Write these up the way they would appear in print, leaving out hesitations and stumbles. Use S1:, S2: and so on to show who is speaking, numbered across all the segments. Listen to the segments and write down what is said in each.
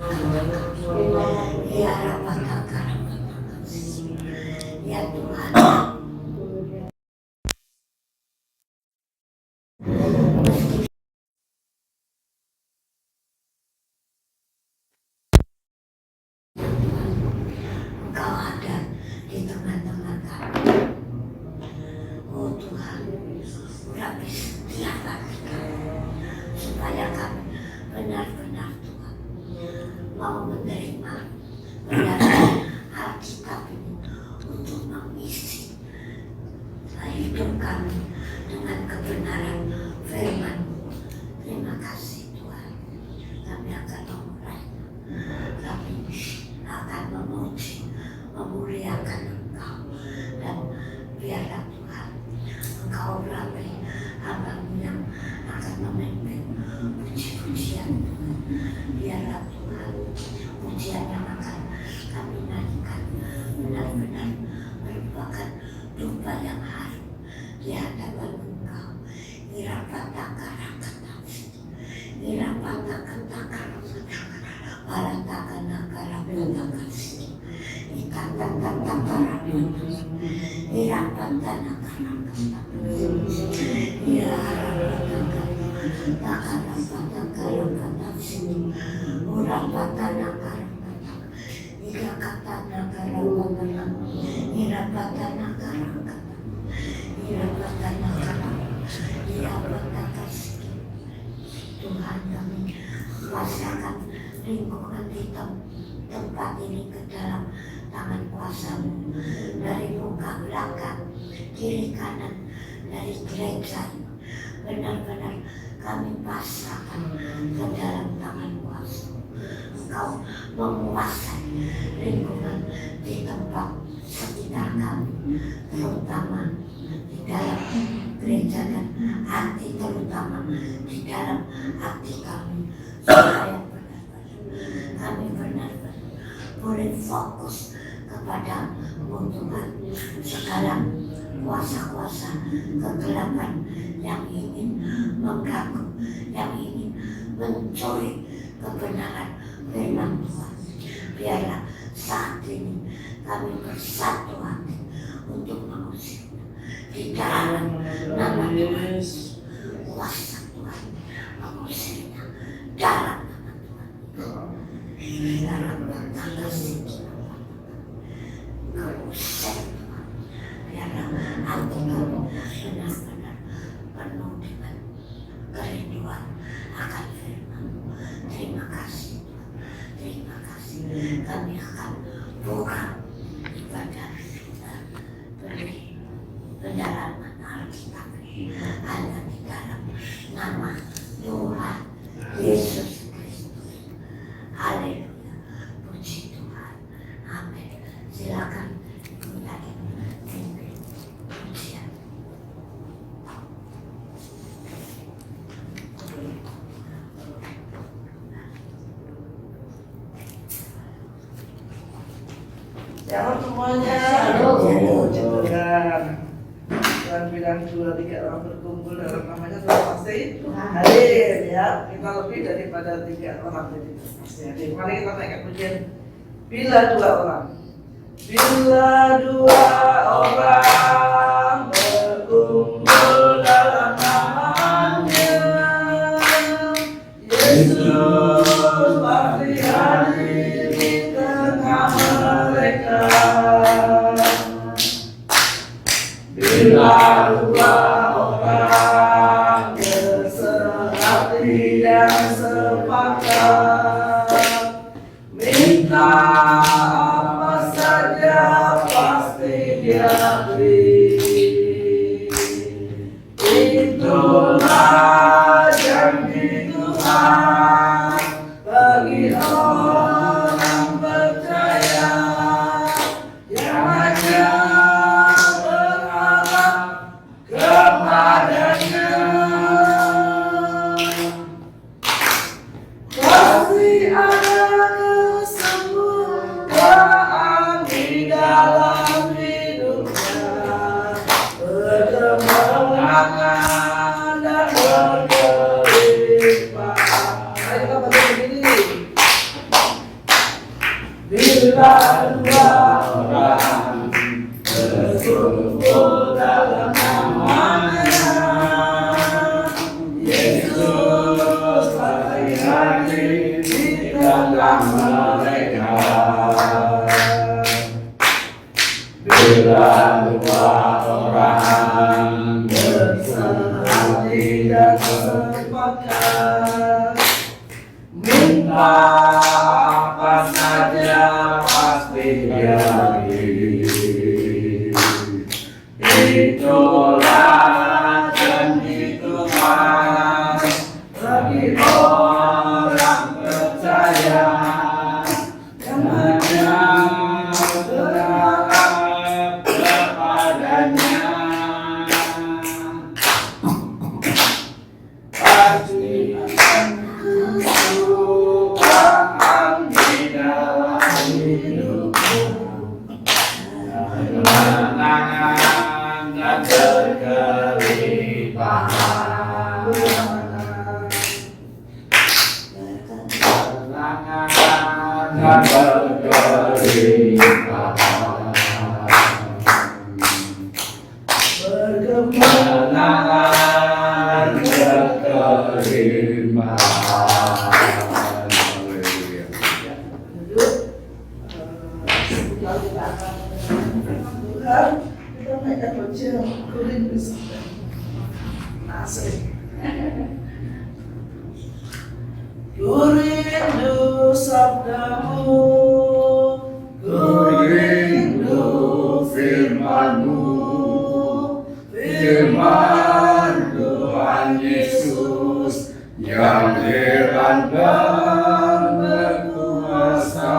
S1: Ya Rabbana, ya Tuhan, Engkau ada di tengah-tengah kami. Oh Tuhan, urapi setiap hati kami, supaya kami benar-benar Tuhan mau menerima kebenaran Alkitab ini untuk mengisi hidup kami dengan kebenaran firman. Terima kasih Tuhan. Kami akan memulai, kami akan memuji, memuliakan Engkau, dan biarlah Tuhan Engkau urapi hamba-Mu yang akan memimpin puji-pujian. Biarlah Tuhan pujian yang akan kami nyanyikan benar-benar merupakan dupa yang harum di hadapan Engkau. Tuhan, kami kuasakan lingkungan di tempat ini ke dalam tangan kuasa-Mu, dari muka belakang, kiri kanan, dari gereja. Benar-benar kami pasrahkan ke dalam tangan kuasa. Engkau menguasai lingkungan di tempat sekitar kami, terutama di dalam gereja dan hati, terutama di dalam hati kami, supaya benar-benar kami benar-benar boleh fokus kepada-Mu Tuhan. Segala kuasa-kuasa kegelapan yang ingin mengganggu, yang ingin mencuri kebenaran firman Tuhan, biarlah saat ini kami bersatu hati untuk mengusirnya di dalam nama Tuhan. Kuasa Tuhan mengusirnya dalam nama Tuhan. Dalam tangga sini mengusir Tuhan. Biarlah hati kami benar-benar penuh dengan kerinduan akan firman. Terima kasih Tuhan. Terima kasih. Kami akan buka ibadah beri pendalaman Alkitab hanya di dalam nama Tuhan Yesus Kristus. Haleluya. Puji Tuhan. Amin. Silakan menjadi pimpin pujian.
S2: Shalom semuanya. Dan bilang 2-3 orang berkumpul dalam namanya sudah pasti hadir ya. Kita lebih daripada 3 orang jadi pasti hadir. Mari kita naikkan pujian. Bila 2 orang. Bila 2 orang berkumpul dalam namanya, Yesus pasti hadir di tengah mereka. Bila 2 orang bersehati dan sepakat, minta apa saja pasti Dia beri. Itulah janji Tuhan bagi orang percaya yang hanya kepadanya. Pasti ada kesembuhan di dalam hidupnya, perkembangan Bila dua orang berkumpul dalam nama-Nya, Yesus pasti hadir di tengah mereka. Bila dua orang bersehati dan sepakat, minta apa saja pasti jadi. Itulah janji Tuhan bagi orang percaya yang hanya berharap kepadanya. Pasti akan kesukaan di dalam hidupmu, kemenangan dan berkelimpahan. Kemenangan dan berkelimpahan. Kemenangan berkelimpahan. Haleluya. Tuhan, kita naikkan baca Korintus asik. Ku rindu sabdamu, ku rindu firman-Mu, firman Tuhan Yesus yang heran dan berkuasa.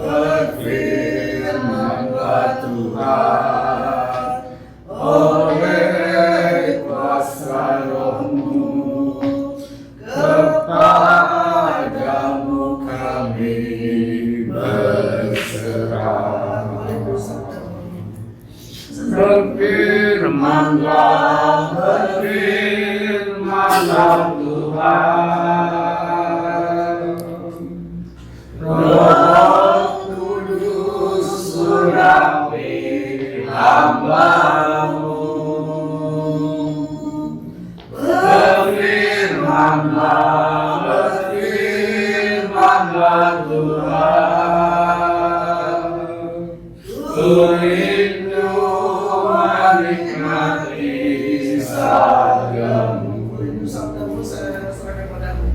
S2: Berfirmanlah Tuhan oleh kuasa Roh-Mu, kepadamu kami berserah. Berfirmanlah, berfirmanlah Tuhan. Roh Kudus surapi hamba-Mu. Berfirmanlah, berfirmanlah Tuhan. Ku rindu menikmati sabdamu. Sabdamu saya serahkan padamu.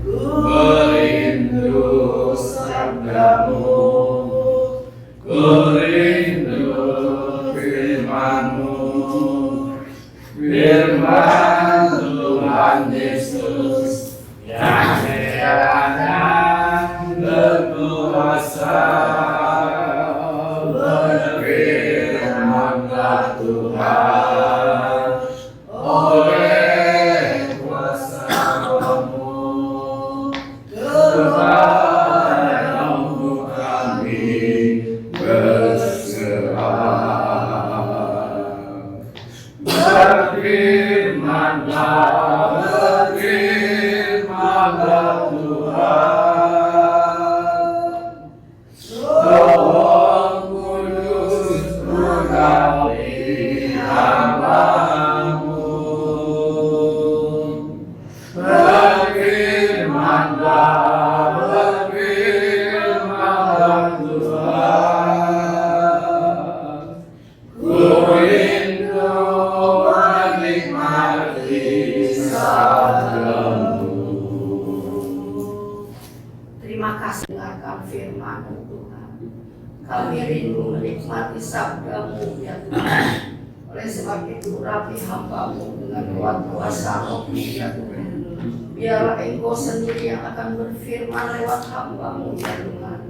S2: Ku rindu sabdamu, ku rindu firman-Mu, firman Tuhan Yesus yang heran dan berkuasa. Berfirmanlah Tuhan oleh kuasa Roh-Mu, kepadamu kami berserah. Berfirmanlah, berfirmanlah Tuhan. Roh Kudus urapi hamba-Mu. Berfirmanlah, berfirmanlah Tuhan. Ku rindu menikmati sabdamu.
S1: Terima kasih dengarkan firman-Mu Tuhan. Kami rindu menikmati sabda-Mu ya Tuhan. Oleh sebab itu rapi hamba-Mu dengan kuat kuasa Roh-Mu ya Tuhan. Biarlah Engkau sendiri yang akan berfirman lewat hamba-Mu ya Tuhan.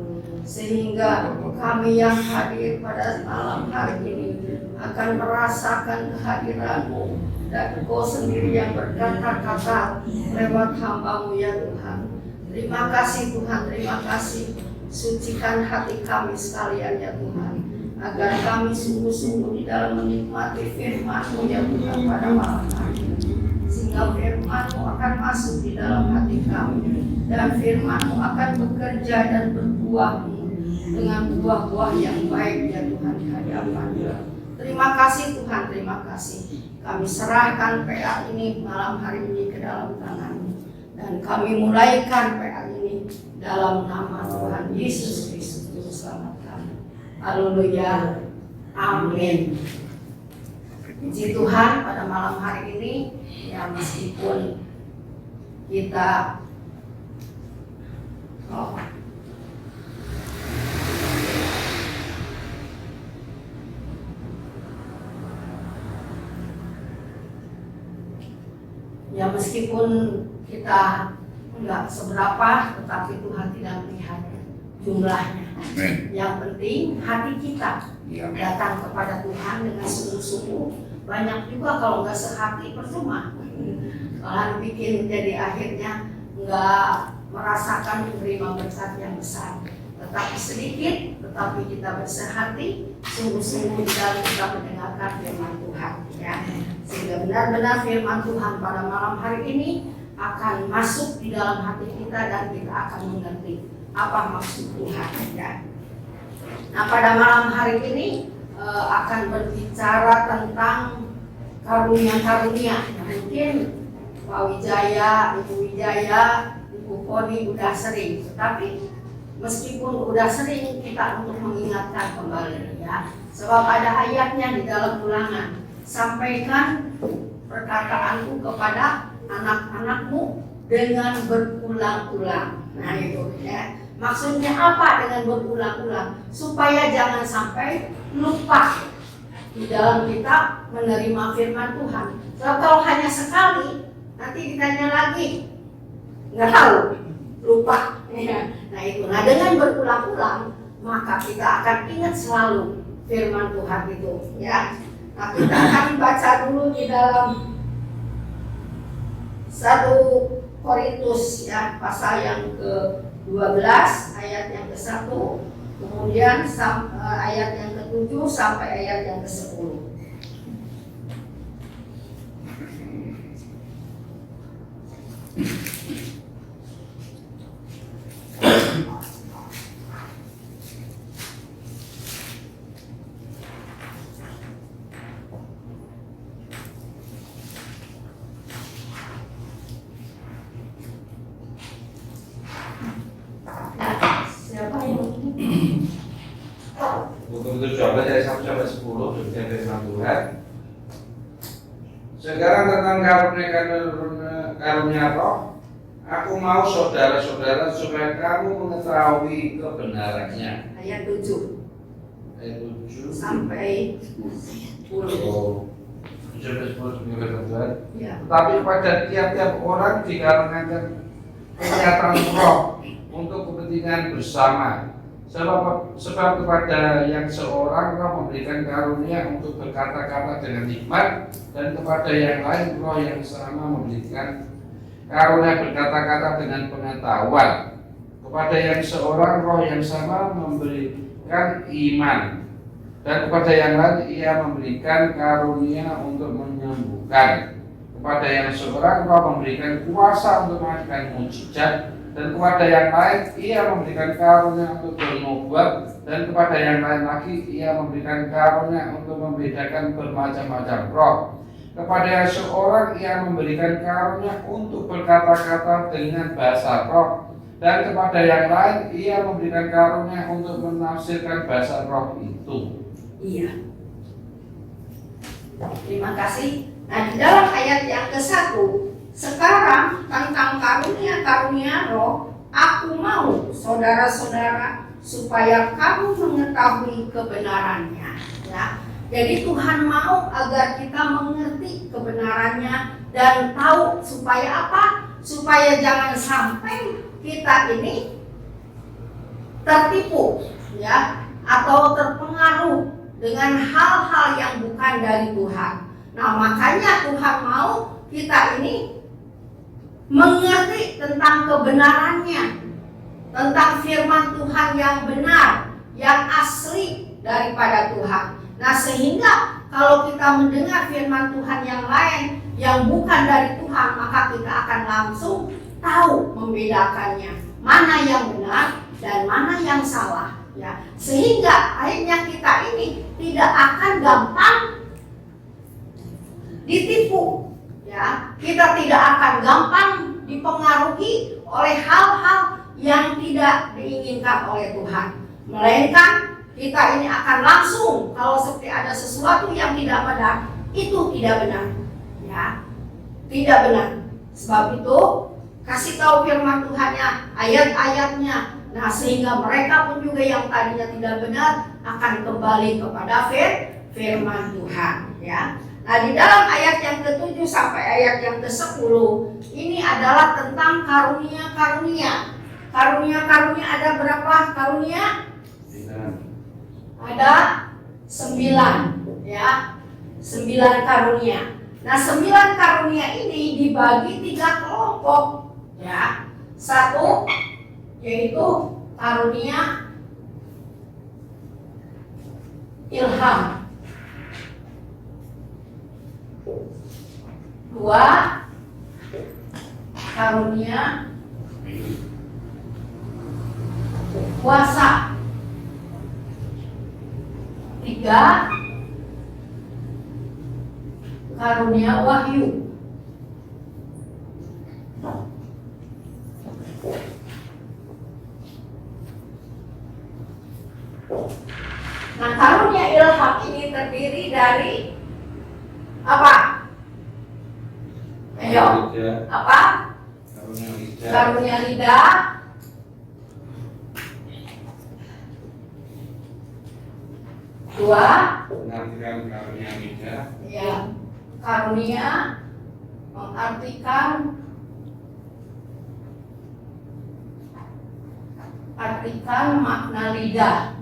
S1: Sehingga kami yang hadir pada malam hari ini akan merasakan kehadiran-Mu, dan Engkau sendiri yang berkata-kata lewat hamba-Mu ya Tuhan. Terima kasih Tuhan, terima kasih. Sucikan hati kami sekalian ya Tuhan, agar kami sungguh-sungguh di dalam menikmati firman-Mu ya Tuhan pada malam hari ini. Sehingga firman-Mu akan masuk di dalam hati kami, dan firman-Mu akan bekerja dan berbuat buah-buah-Mu dengan buah-buah yang baik ya Tuhan di hadapan-Mu. Terima kasih Tuhan, terima kasih. Kami serahkan PA ini malam hari ini ke dalam tangan-Mu, dan kami mulaikan PA ini dalam nama Tuhan Yesus Kristus Juru Selamat kami. Haleluya, amin. Puji Tuhan, pada malam hari ini ya, meskipun kita ya meskipun kita enggak seberapa, tetapi Tuhan tidak melihat jumlahnya.
S3: Amen.
S1: Yang penting hati kita datang kepada Tuhan dengan sungguh-sungguh. Banyak juga kalau nggak sehati percuma. Malah bikin jadi akhirnya nggak merasakan menerima berkat yang besar. Tetapi sedikit, tetapi kita bersehati, sungguh-sungguh di dalam kita mendengarkan firman Tuhan. Ya. Sehingga benar-benar firman Tuhan pada malam hari ini akan masuk di dalam hati kita dan kita akan mengerti apa maksud Tuhan. Ya. Nah, pada malam hari ini akan berbicara tentang karunia-karunia. Mungkin Pak Wijaya, Ibu Wijaya, Ibu Poni udah sering, tetapi meskipun udah sering kita untuk mengingatkan kembali ya. Sebab ada ayatnya di dalam Ulangan, sampaikan perkataanku kepada anak-anakmu dengan berulang-ulang. Nah itu ya. Maksudnya apa dengan berulang-ulang? Supaya jangan sampai lupa di dalam kita menerima firman Tuhan. Sebab kalau hanya sekali, nanti ditanya lagi, nggak tahu, lupa. Nah itu. Nah dengan berulang-ulang, maka kita akan ingat selalu firman Tuhan itu. Ya. Nah kita akan baca dulu di dalam 1 Korintus ya, pasal yang ke-12 ayat yang ke-1, kemudian ayat yang ke-7 sampai ayat yang ke-10. Siapa yang
S3: Buku 17 dari 1 sampai 10 demikian firman Tuhan. Sekarang tentang karunia Roh, aku mau saudara-saudara supaya kamu mengetahui kebenarannya.
S1: ayat 7
S3: Ayat 7
S1: sampai 10.
S3: Oh, 7 sampai 10 demikian firman Tuhan.
S1: Ya.
S3: Tetapi pada tiap-tiap orang dikaruniakan kenyataan Roh untuk kepentingan bersama. Sebab kepada yang seorang Roh memberikan karunia untuk berkata-kata dengan hikmat, dan kepada yang lain Roh yang sama memberikan karunia berkata-kata dengan pengetahuan. Kepada yang seorang Roh yang sama memberikan iman, dan kepada yang lain Ia memberikan karunia untuk menyembuhkan. Kepada yang seorang Roh memberikan kuasa untuk melakukan mukjizat, dan kepada yang lain Ia memberikan karunia untuk bernubuat, dan kepada yang lain lagi Ia memberikan karunia untuk membedakan bermacam-macam roh. Kepada yang seorang Ia memberikan karunia untuk berkata-kata dengan bahasa roh, dan kepada yang lain Ia memberikan karunia untuk menafsirkan bahasa roh itu.
S1: Iya. Terima kasih. Nah, di dalam ayat yang ke-1, sekarang tentang karunia-karunia Roh, aku mau saudara-saudara supaya kamu mengetahui kebenarannya. Ya. Jadi Tuhan mau agar kita mengerti kebenarannya dan tahu supaya apa? Supaya jangan sampai kita ini tertipu, ya, atau terpengaruh dengan hal-hal yang bukan dari Tuhan. Nah, makanya Tuhan mau kita ini mengerti tentang kebenarannya, tentang firman Tuhan yang benar, yang asli daripada Tuhan. Nah, sehingga kalau kita mendengar firman Tuhan yang lain yang bukan dari Tuhan, maka kita akan langsung tahu membedakannya, mana yang benar, dan mana yang salah, ya. Sehingga akhirnya kita ini tidak akan gampang ditipu, ya. Kita tidak akan gampang dipengaruhi oleh hal-hal yang tidak diinginkan oleh Tuhan, melainkan kita ini akan langsung kalau seperti ada sesuatu yang tidak benar, itu tidak benar, ya, tidak benar. Sebab itu kasih tahu firman Tuhannya, ayat-ayatnya, nah sehingga mereka pun juga yang tadinya tidak benar akan kembali kepada firman Tuhan, ya. Nah di dalam ayat yang ke-7 sampai ayat yang ke-10 ini adalah tentang karunia-karunia. Karunia-karunia ada berapa karunia? Ada 9, ya, 9 karunia. Nah 9 karunia ini dibagi 3 kelompok, ya. Satu yaitu karunia ilham. 2 karunia kuasa. 3 karunia wahyu. Nah karunia ilham ini terdiri dari apa? Ayo, apa? Karunia lidah. Dua,
S3: karunia lidah.
S1: Ya, karunia mengartikan makna lidah.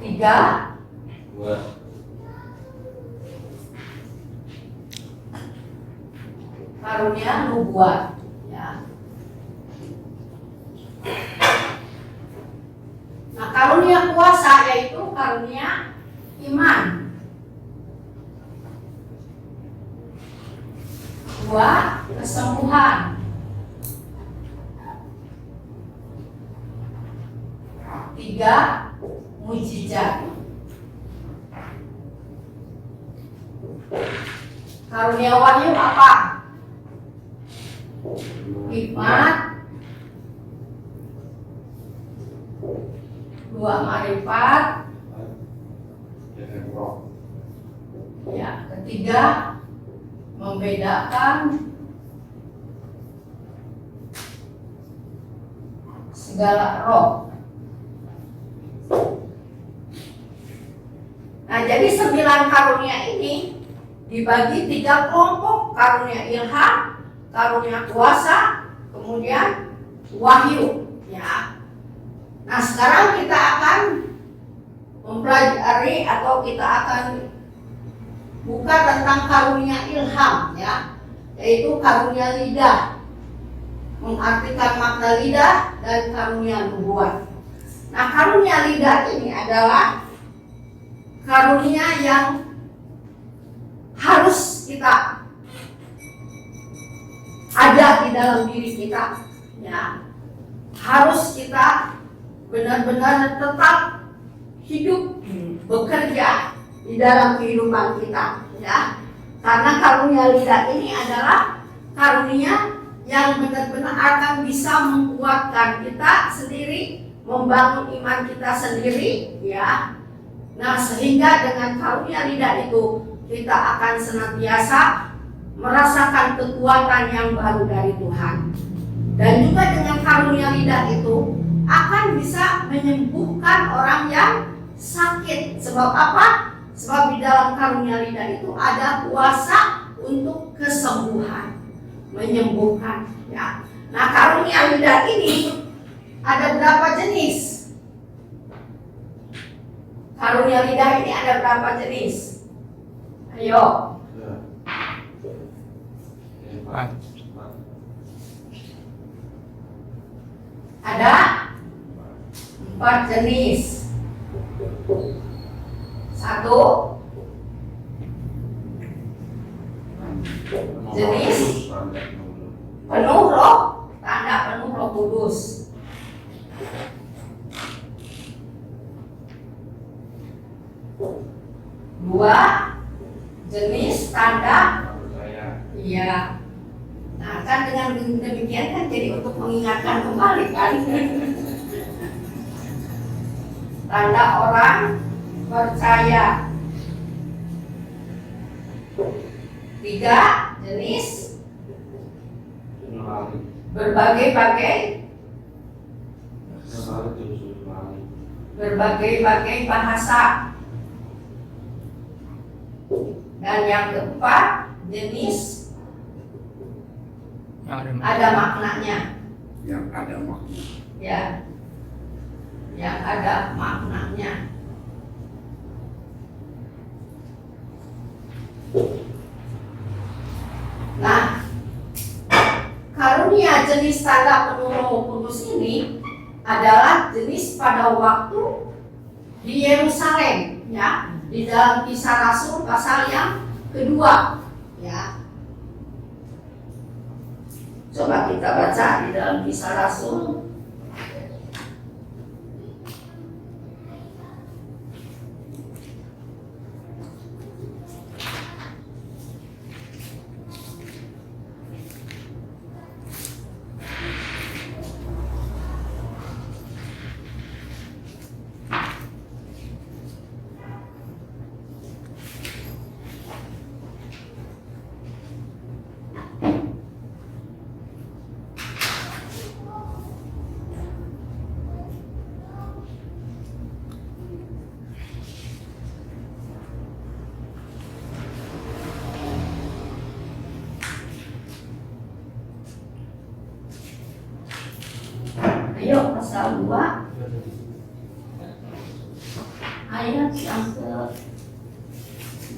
S1: 3, karunia nubuat, ya. Nah karunia kuasa yaitu karunia iman. 2 kesembuhan. 3 mujizat. Karunia wahyu apa? Hikmat. 2 marifat. Ya, ketiga membedakan segala roh. Nah, jadi 9 karunia ini dibagi 3 kelompok: karunia ilham, karunia kuasa, kemudian wahyu, ya. Nah, sekarang kita akan mempelajari atau kita akan buka tentang karunia ilham, ya, yaitu karunia lidah, mengartikan makna lidah, dan karunia nubuat. Nah, karunia lidah ini adalah karunia yang harus kita ada di dalam diri kita, ya. Harus kita benar-benar tetap hidup, bekerja di dalam kehidupan kita, ya. Karena karunia lidah ini adalah karunia yang benar-benar akan bisa menguatkan kita sendiri, membangun iman kita sendiri, ya. Nah, sehingga dengan karunia lidah itu kita akan senantiasa merasakan kekuatan yang baru dari Tuhan. Dan juga dengan karunia lidah itu akan bisa menyembuhkan orang yang sakit. Sebab apa? Sebab di dalam karunia lidah itu ada kuasa untuk kesembuhan, menyembuhkan, ya. Nah, karunia lidah ini ada berapa jenis? Karunia lidah ini ada berapa jenis? Ayo. Ada 4 jenis. 1 jenis Dua jenis tanda.
S3: Percaya.
S1: Iya. Nah kan dengan demikian kan jadi untuk mengingatkan kembali kan. Tanda orang percaya. Tiga jenis
S3: Melalui.
S1: berbagai-bagai bahasa. Dan yang keempat jenis ada maknanya.
S3: Yang ada makna.
S1: Ya, yang ada maknanya. Nah, karunia jenis tanda penuh Roh Kudus ini adalah jenis pada waktu di Yerusalem, ya, di dalam Kisah Rasul pasal yang kedua, ya. Coba kita baca di dalam Kisah Rasul. Ayo pasal 2 ayat yang ke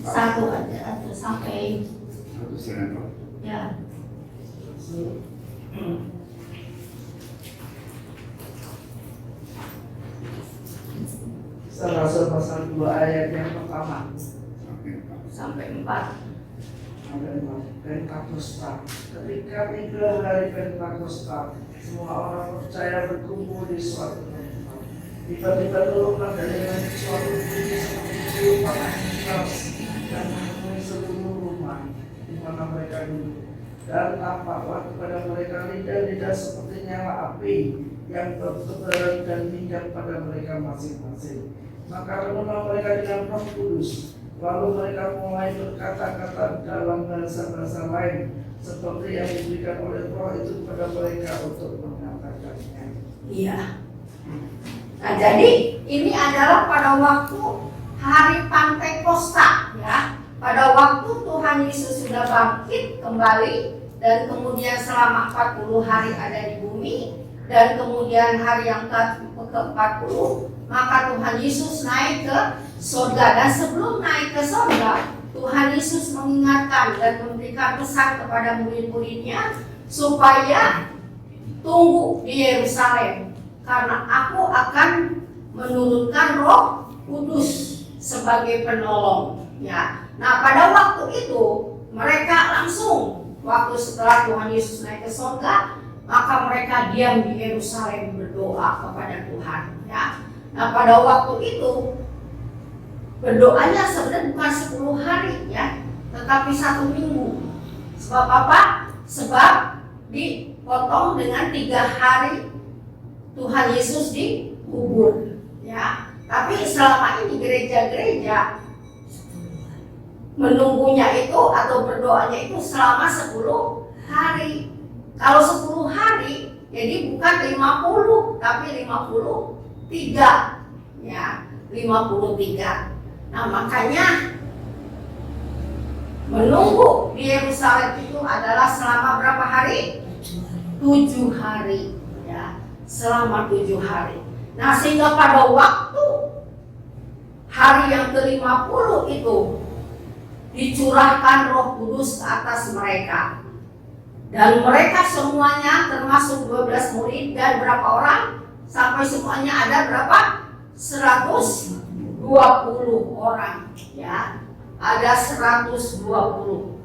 S1: 1 aja atau sampai ya.
S2: Kisah Rasul pasal 2 ayat yang pertama
S1: Sampai 4.
S2: Pentakosta. Ketika tiba hari Pentakosta, semua orang percaya berkumpul di suatu tempat. Tiba-tiba turunlah dari langit suatu bunyi seperti tiupan keras dan memenuhi seluruh rumah di mana mereka duduk. Dan tampaklah kepada mereka lidah-lidah seperti nyala api yang bertebaran dan minyak pada mereka masing-masing. Maka renunglah mereka dengan Roh Kudus. Lalu mereka mulai berkata-kata dalam bahasa-bahasa lain seperti yang diberikan oleh Roh itu kepada mereka untuk mengatakannya.
S1: Iya. Nah, jadi ini adalah pada waktu hari Pentakosta, ya. Pada waktu Tuhan Yesus sudah bangkit kembali dan kemudian selama 40 hari ada di bumi dan kemudian hari yang ke-40 maka Tuhan Yesus naik ke surga. Dan sebelum naik ke surga, Tuhan Yesus mengingatkan dan memberikan pesan kepada murid-muridnya supaya tunggu di Yerusalem karena aku akan menurunkan Roh Kudus sebagai penolong, ya. Nah, pada waktu itu mereka langsung waktu setelah Tuhan Yesus naik ke surga, maka mereka diam di Yerusalem berdoa kepada Tuhan, ya. Nah, pada waktu itu berdoanya sebenarnya bukan 10 hari, ya, tetapi 1 minggu. Sebab apa? Sebab dipotong dengan 3 hari Tuhan Yesus dikubur, ya. Tapi selama ini gereja-gereja menunggunya itu atau berdoanya itu selama 10 hari. Kalau 10 hari, jadi bukan 50, tapi 53, ya, 53. Nah, makanya menunggu di Yerusalem itu adalah selama berapa hari? 7 hari, ya, selama 7 hari. Nah, sehingga pada waktu hari yang ke-50 itu dicurahkan Roh Kudus ke atas mereka. Dan mereka semuanya termasuk 12 murid dan berapa orang? Sampai semuanya ada berapa? 120 orang, ya. Ada 120.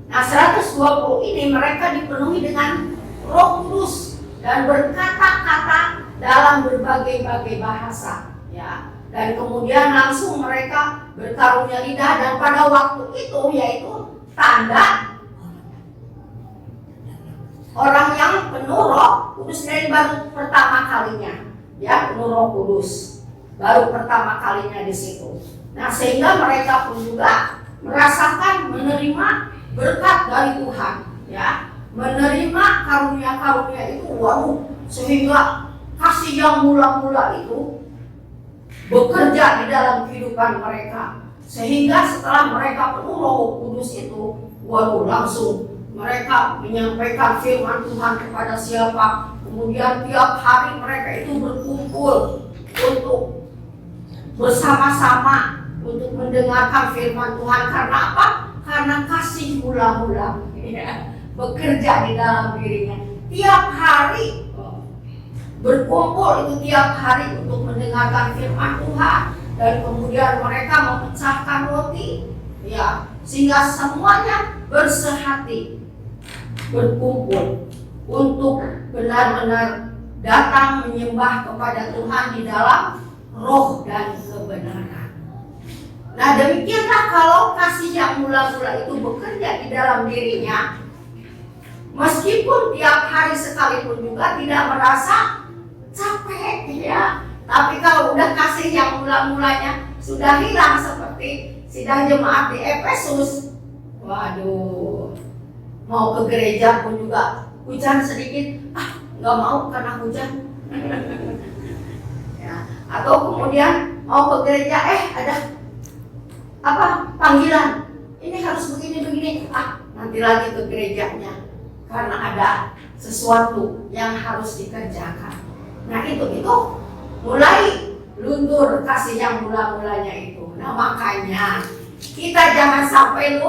S1: Nah, 120 ini mereka dipenuhi dengan Roh Kudus dan berkata-kata dalam berbagai-bagai bahasa, ya. Dan kemudian langsung mereka berkarunia lidah, dan pada waktu itu yaitu tanda orang yang penuh Roh Kudus dari baru pertama kalinya, ya, penuh Roh Kudus baru pertama kalinya di situ. Nah, sehingga mereka pun juga merasakan menerima berkat dari Tuhan, ya, menerima karunia-karunia itu, sehingga kasih yang mula-mula itu bekerja di dalam kehidupan mereka, sehingga setelah mereka penuh Roh Kudus itu, langsung mereka menyampaikan firman Tuhan kepada siapa. Kemudian tiap hari mereka itu berkumpul untuk bersama-sama untuk mendengarkan firman Tuhan. Karena apa? Karena kasih mula-mula, ya, bekerja di dalam dirinya. Tiap hari berkumpul itu, tiap hari untuk mendengarkan firman Tuhan. Dan kemudian mereka memecahkan roti, ya, sehingga semuanya bersehati berkumpul untuk benar-benar datang menyembah kepada Tuhan di dalam roh dan kebenaran. Nah, demikianlah kalau kasih yang mula-mula itu bekerja di dalam dirinya, meskipun tiap hari sekalipun juga tidak merasa capek, ya. Tapi kalau udah kasih yang mula-mulanya sudah hilang, seperti sidang jemaat di Efesus, waduh, mau ke gereja pun juga hujan sedikit, nggak mau karena hujan. Ya. Atau kemudian mau ke gereja, ada panggilan, ini harus begini-begini, nanti lagi ke gerejanya karena ada sesuatu yang harus dikerjakan. Nah, itu mulai luntur kasih yang mula-mulanya itu. Nah, makanya kita jangan sampai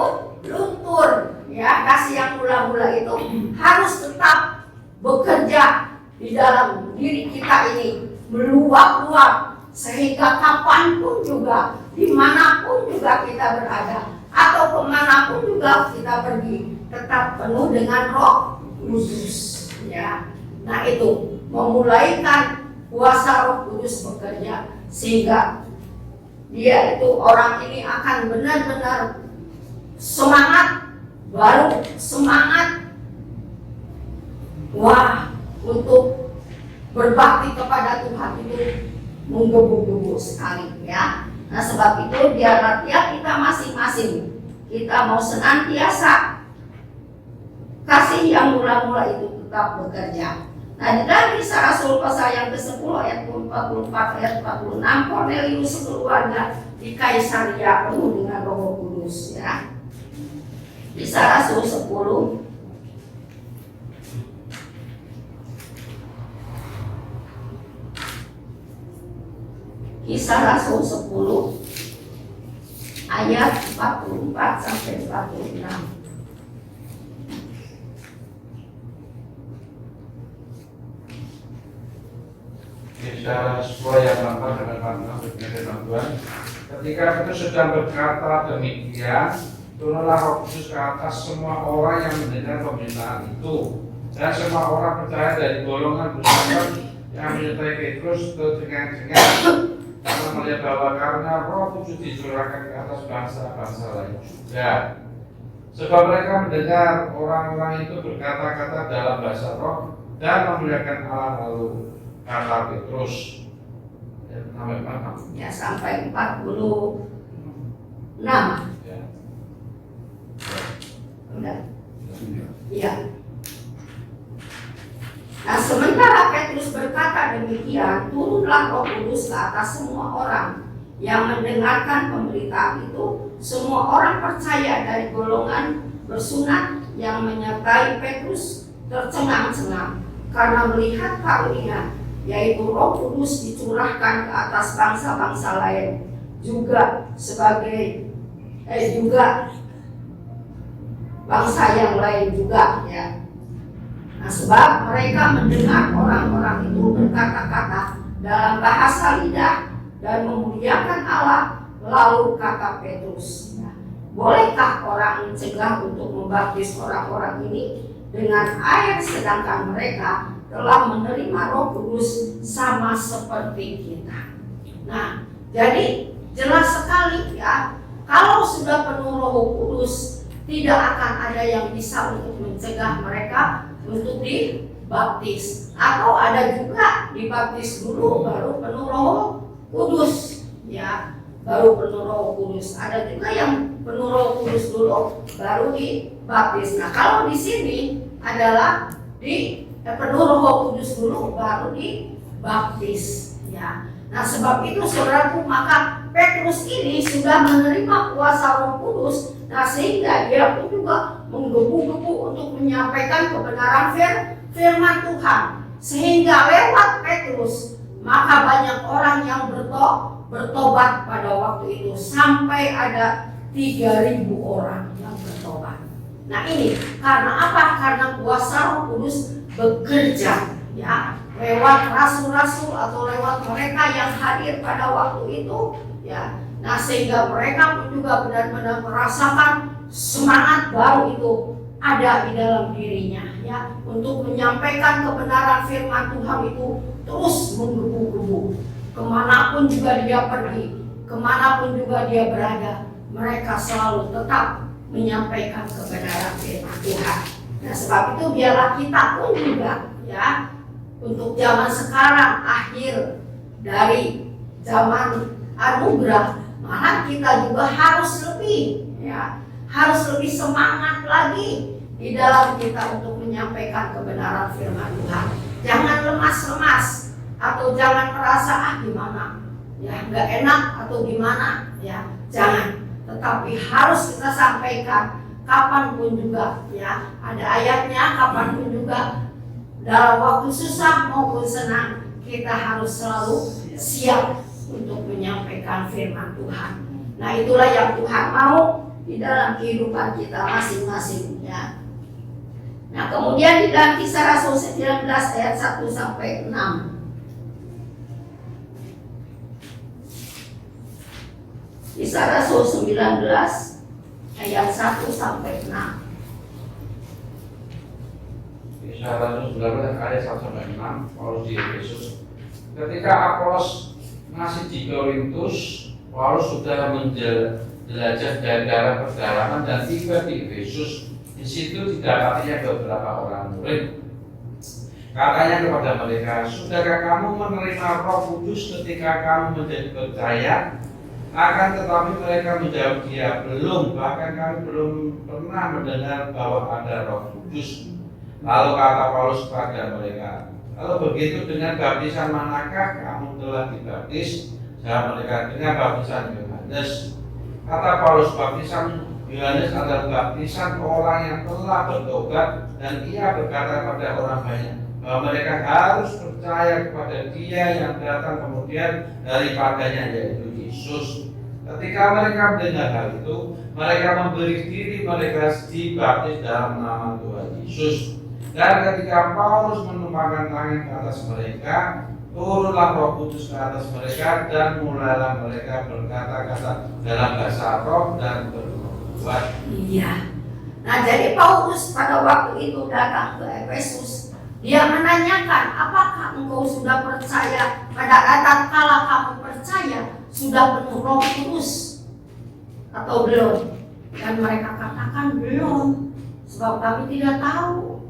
S1: luntur, ya. Kasih yang mula-mula itu harus tetap bekerja di dalam diri kita ini, meluap-luap, sehingga kapanpun juga, dimanapun juga kita berada, atau kemanapun juga kita pergi, tetap penuh dengan Roh Kudus, ya. Nah, itu memulaikan kuasa Roh Kudus bekerja, sehingga dia itu, orang ini akan benar-benar semangat, baru semangat, untuk berbakti kepada Tuhan itu menggebu-gebu sekali, ya. Nah, sebab itu biarlah tiap kita masing-masing, kita mau senantiasa kasih yang mula-mula itu tetap bekerja. Nah, di dalam Kisah Rasul pasal yang ke-10 ayat 44 ayat 46, Kornelius sekeluarga di Kaisaria penuh dengan Roh Kudus, ya. Kisah Rasul 10 Kisah Rasul 10 ayat 44 sampai 46.
S3: Kisah Rasul yang 4 dan 46 berkata Tuhan, ketika itu sedang berkata demikian, turunlah Roh Kudus ke atas semua orang yang mendengar pemberitaan itu, dan semua orang percaya dari golongan bersama yang menyertai Petrus dengan karena melihat bahwa karena Roh Kudus dicurahkan ke atas bangsa-bangsa lain juga. Sebab mereka mendengar orang-orang itu berkata-kata dalam bahasa roh dan memuliakan Allah, lalu kata Petrus sampai mana?
S1: Ya, sampai 46.
S3: Ya.
S1: Udah. Iya. Nah, sementara Petrus berkata demikian, turunlah Roh Kudus ke atas semua orang yang mendengarkan pemberitaan itu. Semua orang percaya dari golongan bersunat yang menyertai Petrus tercengang-cengang karena melihat karunia, yaitu Roh Kudus dicurahkan ke atas bangsa-bangsa lain juga sebagai juga bangsa yang lain juga, ya. Nah, sebab mereka mendengar orang-orang itu berkata-kata dalam bahasa lidah dan memuliakan Allah. Lalu kata Petrus, bolehkah orang mencegah untuk membaptis orang-orang ini dengan air, sedangkan mereka telah menerima Roh Kudus sama seperti kita? Nah, Jadi jelas sekali ya, kalau sudah penuh Roh Kudus, tidak akan ada yang bisa untuk mencegah mereka untuk dibaptis. Atau ada juga dibaptis dulu baru penuh Roh Kudus, ya, baru penuh Roh Kudus. Ada juga yang penuh Roh Kudus dulu baru dibaptis. Nah, kalau di sini adalah penuh Roh Kudus dulu baru dibaptis, ya. Nah, sebab itu saudaraku, maka Petrus ini sudah menerima kuasa Roh Kudus. Nah, sehingga dia pun juga menggebu-gebu untuk menyampaikan kebenaran firman Tuhan. Sehingga lewat Petrus, maka banyak orang yang bertobat pada waktu itu. Sampai ada 3.000 orang yang bertobat. Nah, ini karena apa? Karena kuasa Roh Kudus bekerja, ya, lewat rasul-rasul atau lewat mereka yang hadir pada waktu itu, ya. Nah, sehingga mereka pun juga benar-benar merasakan semangat baru itu ada di dalam dirinya, ya, untuk menyampaikan kebenaran firman Tuhan itu terus menggebu-gebu. Kemanapun juga dia pergi, kemanapun juga dia berada, mereka selalu tetap menyampaikan kebenaran firman Tuhan. Nah, sebab itu biarlah kita pun juga, ya, untuk zaman sekarang, akhir dari zaman anugerah, malah kita juga harus lebih, ya, harus lebih semangat lagi di dalam kita untuk menyampaikan kebenaran firman Tuhan. Jangan lemas-lemas atau jangan merasa gimana, ya, nggak enak atau gimana, ya, jangan. Tetapi harus kita sampaikan kapanpun juga, ya. Ada ayatnya, kapanpun juga, dalam waktu susah maupun senang, kita harus selalu siap untuk menyampaikan firman Tuhan. Nah, itulah yang Tuhan mau di dalam kehidupan kita masing-masing, ya. Nah, kemudian di dalam Kisah Rasul 19 ayat 1 sampai 6. Kisah Rasul 19 ayat 1 sampai 6.
S3: Kisah Rasul 19 ayat 1 sampai 6, Paulus di Efesus. Ketika Apolos masih di Korintus, Paulus sudah menjelajah daerah pedalaman dan tiba di Efesus. Di situ didapatinya beberapa orang murid. Katanya kepada mereka, "Sudahkah kamu menerima Roh Kudus ketika kamu menjadi percaya?" Akan tetapi mereka menjawab dia, "Belum, bahkan kami belum pernah mendengar bahwa ada Roh Kudus." Lalu kata Paulus kepada mereka, "Kalau begitu dengan baptisan manakah kamu telah dibaptis?" Jawab mereka, "Dengan baptisan Yohanes." Kata Paulus, "Baptisan Yohanes adalah baptisan orang yang telah bertobat, dan ia berkata kepada orang banyak bahwa mereka harus percaya kepada Dia yang datang kemudian daripadanya, yaitu Yesus. Ketika mereka mendengar hal itu, mereka memberi diri mereka dibaptis dalam nama Tuhan Yesus. Dan ketika Paulus menumpangkan tangan ke atas mereka, turunlah Roh Kudus ke atas mereka, dan mulailah mereka berkata-kata dalam bahasa roh dan bernubuat.
S1: Iya. Nah, jadi Paulus pada waktu itu datang ke Efesus. Dia menanyakan, "Apakah engkau sudah percaya? Pada tatkala kamu percaya, sudah penuh Roh Kudus atau belum?" Dan mereka katakan, "Belum, sebab kami tidak tahu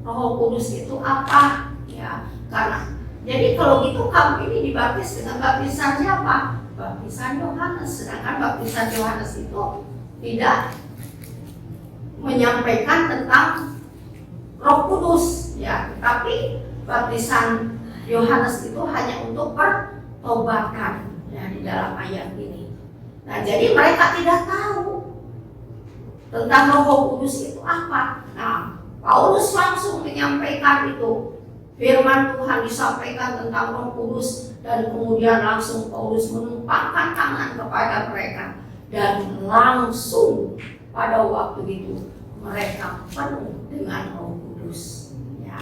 S1: Roh Kudus itu apa." Ya, karena jadi kalau gitu kamu ini dibaptis dengan baptisan siapa? Baptisan Yohanes. Sedangkan baptisan Yohanes itu tidak menyampaikan tentang Roh Kudus, ya, tapi baptisan Yohanes itu hanya untuk pertobatan, ya, di dalam ayat ini. Nah, jadi mereka tidak tahu tentang Roh Kudus itu apa. Nah, Paulus langsung menyampaikan itu. Firman Tuhan disampaikan tentang Roh Kudus, dan kemudian langsung Paulus menumpangkan tangan kepada mereka, dan langsung pada waktu itu mereka penuh dengan Roh Kudus, ya.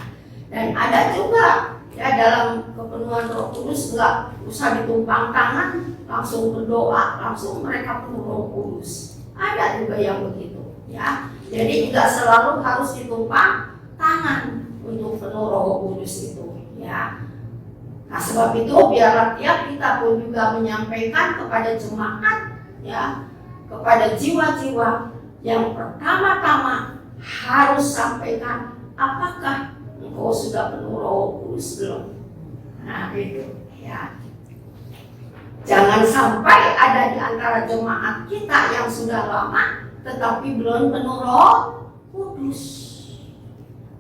S1: Dan ada juga, ya, dalam kepenuhan Roh Kudus enggak usah ditumpang tangan, langsung berdoa, langsung mereka penuh Roh Kudus. Ada juga yang begitu, ya. Jadi tidak selalu harus ditumpang tangan untuk penuh Roh Kudus itu, ya. Nah sebab itu biarlah tiap kita pun juga menyampaikan kepada jemaat, ya, kepada jiwa-jiwa yang pertama-tama harus sampaikan, apakah engkau sudah penuh Roh Kudus belum? Nah itu, ya. Jangan sampai ada di antara jemaat kita yang sudah lama tetapi belum penuh Roh Kudus.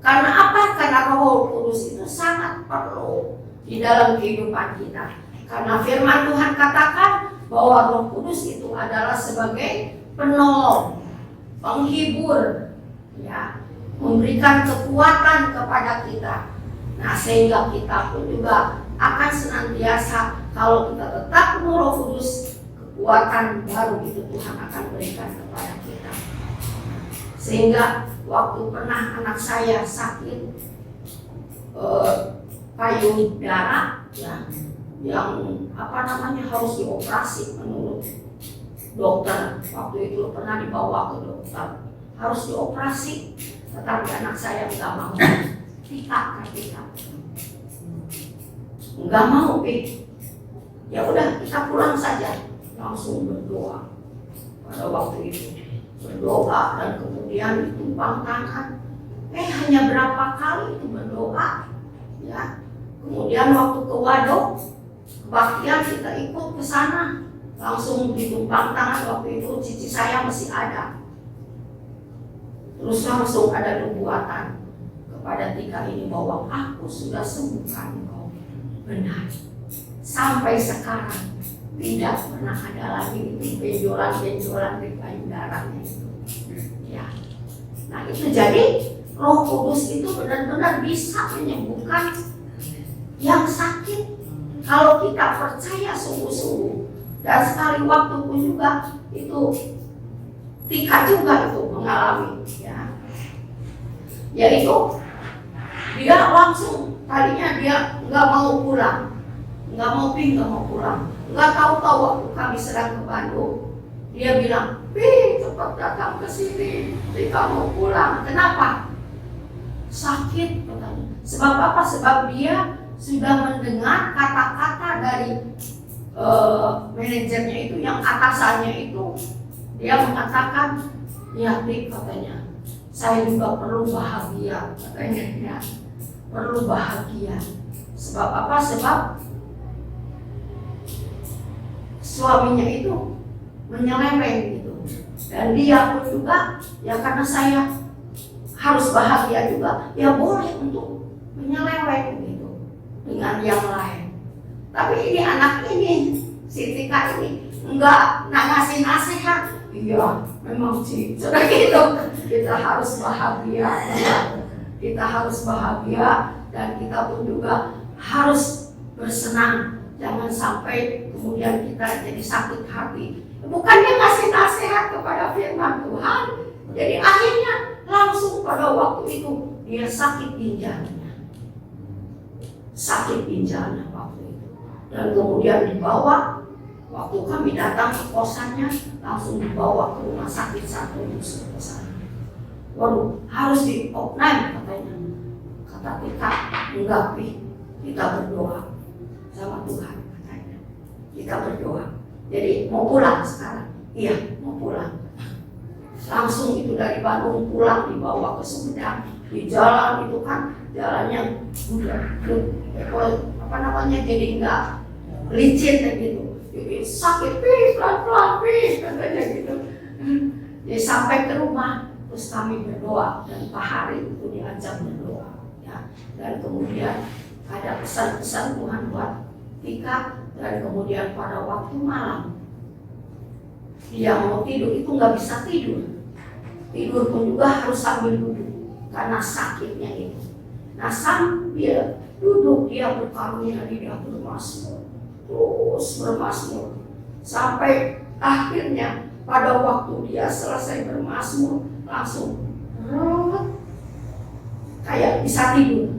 S1: Karena apa? Karena Roh Kudus itu sangat perlu di dalam kehidupan kita. Karena firman Tuhan katakan bahwa Roh Kudus itu adalah sebagai penolong, penghibur, ya, memberikan kekuatan kepada kita. Nah, sehingga kita pun juga akan senantiasa, kalau kita tetap penuh Roh Kudus, kekuatan baru itu Tuhan akan berikan kepada kita. Sehingga waktu pernah anak saya sakit payudara, ya, yang harus dioperasi menurut dokter. Waktu itu pernah dibawa ke dokter, harus dioperasi, tetapi anak saya nggak mau. Tika, nggak mau, ya udah kita pulang saja. Langsung berdoa pada waktu itu, berdoa dan kemudian ditumpang tangan. Hanya berapa kali itu berdoa, ya. Kemudian waktu ke waduk kebaktian kita ikut ke sana, langsung ditumpang tangan. Waktu itu cici saya masih ada, terus langsung ada nubuatan kepada Tika ini bahwa aku sudah sembuhkan kau benar. Sampai sekarang tidak pernah ada lagi itu benjolan-benjolan di payudaranya itu. Ya. Nah itu jadi Roh Kudus itu benar-benar bisa menyembuhkan yang sakit kalau kita percaya sungguh-sungguh. Dan sekali waktu pun juga itu Tika juga itu mengalami, ya. Yaitu dia langsung, tadinya dia nggak mau pulang, nggak mau pulang, nggak tahu waktu kami sedang ke Bandung, dia bilang, cepat datang ke sini, Tika mau pulang. Kenapa? Sakit katanya. Sebab apa? Sebab dia sudah mendengar kata-kata dari manajernya itu, yang atasannya itu, dia mengatakan, ya Tik, katanya, saya juga perlu bahagia, katanya, ya, perlu bahagia. Sebab apa? Sebab suaminya itu menyeleweng gitu, dan dia pun juga, ya karena saya harus bahagia juga, ya boleh untuk menyeleweng gitu dengan yang lain. Tapi ini anak ini, si Tika ini enggak ngasih nasihat. Iya, memang sih, sudah gitu. Kita harus bahagia, ya. Kita harus bahagia, dan kita pun juga harus bersenang. Jangan sampai kemudian kita jadi sakit hati. Bukannya ngasih nasihat kepada firman Tuhan, jadi akhirnya langsung pada waktu itu dia sakit ginjalnya. Sakit ginjalnya waktu itu. Dan kemudian dibawa, waktu kami datang ke kosannya, langsung dibawa ke rumah sakit satu musuh ke sana. Waduh, harus diopname katanya. Kata Tika, enggak, kita berdoa sama Tuhan katanya. Kita berdoa. Jadi mau pulang sekarang? Iya, mau pulang. Langsung itu dari Bandung pulang, dibawa ke Sumedang. Di jalan itu kan jalannya udah jadi enggak licin gitu. Jadi sakit, pelan-pelan, katanya gitu. Jadi sampai ke rumah, terus kami berdoa, dan Pak Hari itu diajak berdoa, ya. Dan kemudian ada pesan-pesan Tuhan buat Tika, dan kemudian pada waktu malam dia mau tidur itu nggak bisa tidur pun juga harus sambil duduk karena sakitnya itu. Nah sambil duduk dia berkarunia lidah bermazmur, terus bermazmur sampai akhirnya pada waktu dia selesai bermazmur langsung kayak bisa tidur.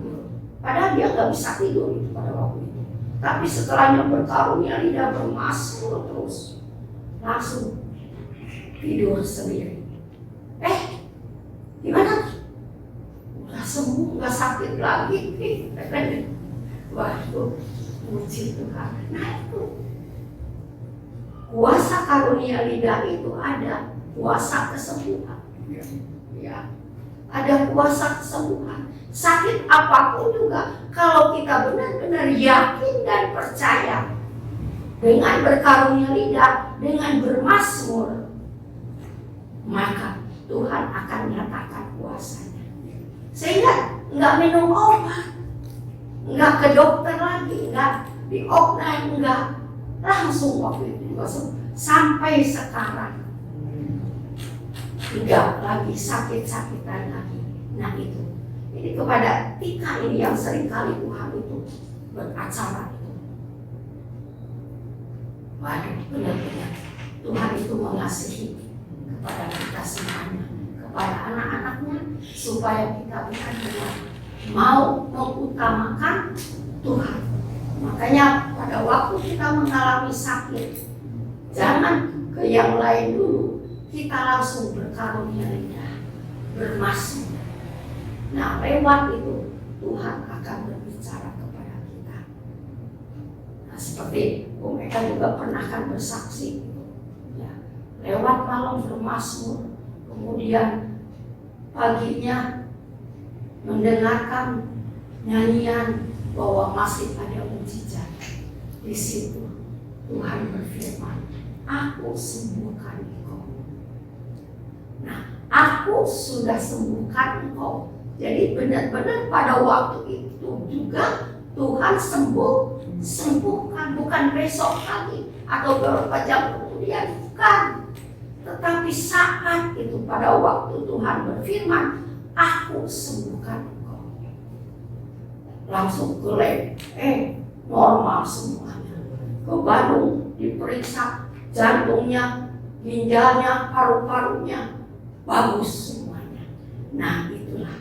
S1: Padahal dia nggak bisa tidur itu pada waktu itu. Tapi setelahnya berkarunia lidah bermazmur terus, langsung tidur sendiri. Gimana? Udah sembuh, nggak sakit lagi. Waduh, Puji Tuhan. Nah itu kuasa karunia lidah itu ada kuasa kesembuhan. Ya, ada kuasa kesembuhan. Sakit apapun juga, kalau kita benar-benar yakin dan percaya dengan berkarunia lidah, dengan bermazmur, maka Tuhan akan nyatakan kuasanya. Sehingga nggak minum obat, nggak ke dokter lagi, nggak diopname, nggak langsung waktu itu langsung sampai sekarang tidak lagi sakit-sakitan lagi. Nah itu, ini kepada Tika ini yang seringkali Tuhan itu beracara itu. Waduh, benar-benar Tuhan itu mengasihi kepada kita semuanya, kepada anak-anaknya, supaya kita benar-benar mau mengutamakan Tuhan. Makanya pada waktu kita mengalami sakit, jangan ke yang lain dulu, kita langsung berkarunia lidah, bermazmur. Nah lewat itu Tuhan akan berbicara kepada kita. Nah seperti Bu Meka juga pernah kan bersaksi gitu. Ya, lewat malam bermazmur, kemudian paginya mendengarkan nyanyian bahwa masih ada mujizat. Di situ Tuhan berfirman, aku sembuhkan engkau. Nah, aku sudah sembuhkan engkau. Jadi benar-benar pada waktu itu juga Tuhan sembuhkan, bukan besok lagi atau beberapa jam kemudian, bukan. Tetapi saat itu pada waktu Tuhan berfirman, aku sembuhkan engkau, langsung ke lab, normal semuanya. Ke Bandung diperiksa jantungnya, ginjalnya, paru-parunya bagus semuanya. Nah itulah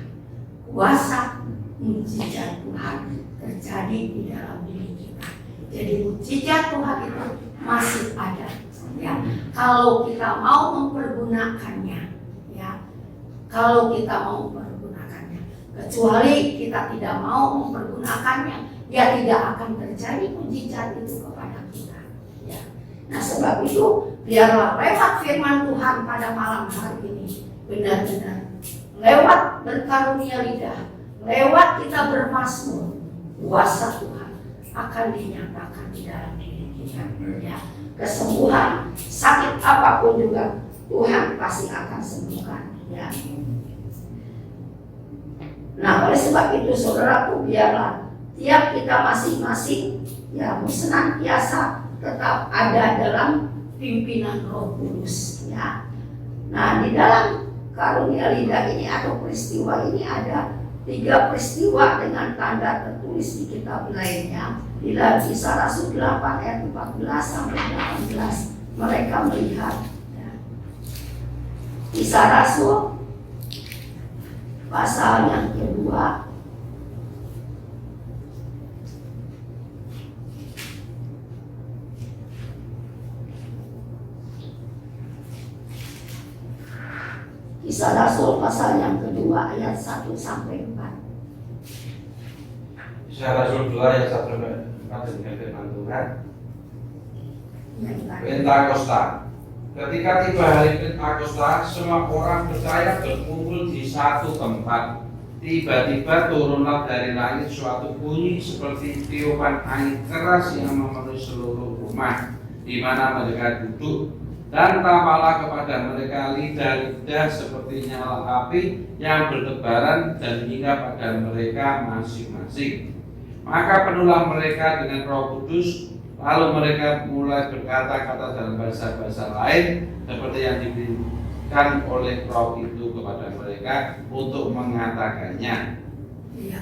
S1: kuasa mujizat Tuhan terjadi di dalam diri kita. Jadi mujizat Tuhan itu masih ada. Ya, kalau kita mau mempergunakannya, ya, kalau kita mau mempergunakannya, kecuali kita tidak mau mempergunakannya, ya tidak akan terjadi mujizat itu kepada kita. Ya. Nah sebab itu biarlah lewat firman Tuhan pada malam hari ini benar-benar lewat berkarunia lidah, lewat kita bermazmur, kuasa Tuhan akan dinyatakan di dalam diri kita. Ya. Kesembuhan, sakit apapun juga Tuhan pasti akan sembuhkan. Ya. Nah oleh sebab itu saudaraku, biarlah tiap kita masing-masing ya senantiasa tetap ada dalam pimpinan Roh Kudus. Ya. Nah di dalam karunia lidah ini atau peristiwa ini ada 3 peristiwa dengan tanda tertulis di kitab lainnya. Di dalam Kisah Rasul 8 ayat 14 sampai 18 mereka melihat ya. Kisah Rasul pasal yang kedua Kisah Rasul pasal yang kedua ayat 1 sampai 4.
S3: Kisah Rasul 2 ayat 1 sampai 4 dengan firman Tuhan. Pentakosta. Ketika tiba hari Pentakosta, semua orang percaya berkumpul di satu tempat. Tiba-tiba turunlah dari langit suatu bunyi seperti tiupan angin keras yang memenuhi seluruh rumah di mana mereka duduk. Dan tampaklah kepada mereka lidah-lidah seperti nyala api yang bertebaran dan hingga pada mereka masing-masing. Maka penuhlah mereka dengan Roh Kudus, lalu mereka mulai berkata-kata dalam bahasa-bahasa lain seperti yang diberikan oleh Roh itu kepada mereka untuk mengatakannya.
S1: Iya.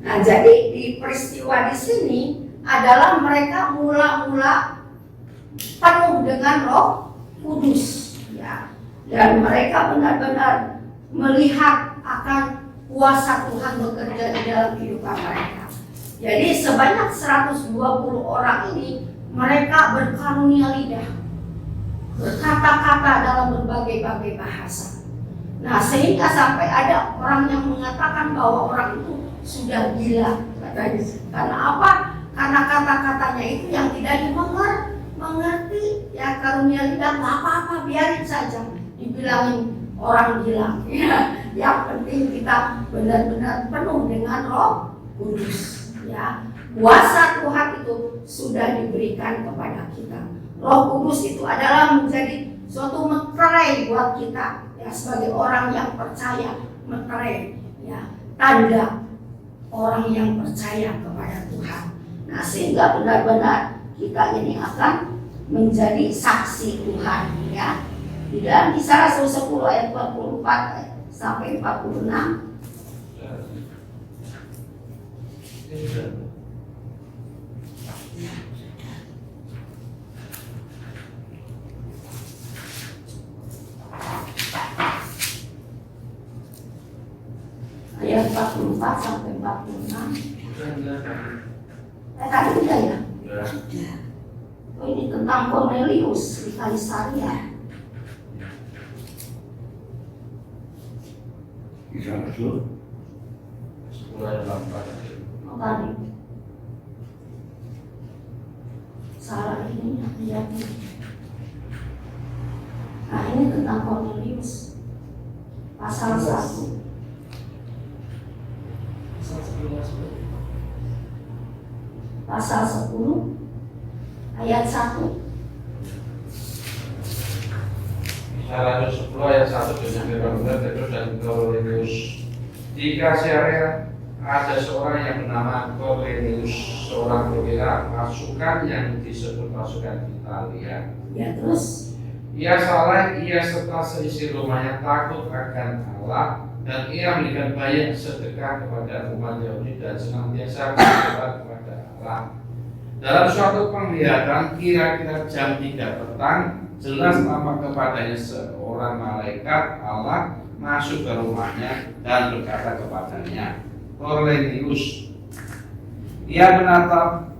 S1: Nah jadi di peristiwa di sini adalah mereka mula-mula penuh dengan Roh Kudus, ya, dan mereka benar-benar melihat akan kuasa Tuhan bekerja di dalam kehidupan mereka. Jadi sebanyak 120 orang ini mereka berkarunia lidah, berkata-kata dalam berbagai-bagai bahasa. Nah sehingga sampai ada orang yang mengatakan bahwa orang itu sudah gila, katanya. Karena apa? karena kata-katanya itu yang tidak dimengerti. Ya karunia lidah nggak apa-apa, biarin saja dibilangin orang bilang. Ya, yang penting kita benar-benar penuh dengan Roh Kudus. Ya, kuasa Tuhan itu sudah diberikan kepada kita. Roh Kudus itu adalah menjadi suatu meterai buat kita, ya, sebagai orang yang percaya. Meterai, ya, tanda orang yang percaya kepada Tuhan. Nah, sehingga benar-benar kita ini akan menjadi saksi Tuhan, ya. Di dalam Kisah Rasul 10 ayat 44 sampai 46. Ayat 44 sampai 46. Tadi udah ya? Ya. Oh, ini tentang Cornelius di Kaisaria.
S4: Kisah Rasul
S3: 10 ayat 44.
S1: Oh, tadi. Salah ini ya. Nah, ini tentang Cornelius. Pasal 1. Pasal 10 ayat 1.
S3: Kisah Rasul 10 ayat 1 dengan Petrus dan Cornelius. Di Kaisarea ada seorang yang bernama Cornelius, seorang perwira pasukan yang disebut pasukan Italia.
S1: Ya, terus
S3: Ia saleh, ia serta seisi rumahnya takut akan Allah, dan ia memberikan banyak sedekah kepada umat Yahudi dan senantiasa berdoa kepada Allah. Dalam suatu penglihatan kira-kira jam 3 petang, jelas tampak kepadanya seorang malaikat Allah masuk ke rumahnya dan berkata kepadanya, Cornelius. Ia menatap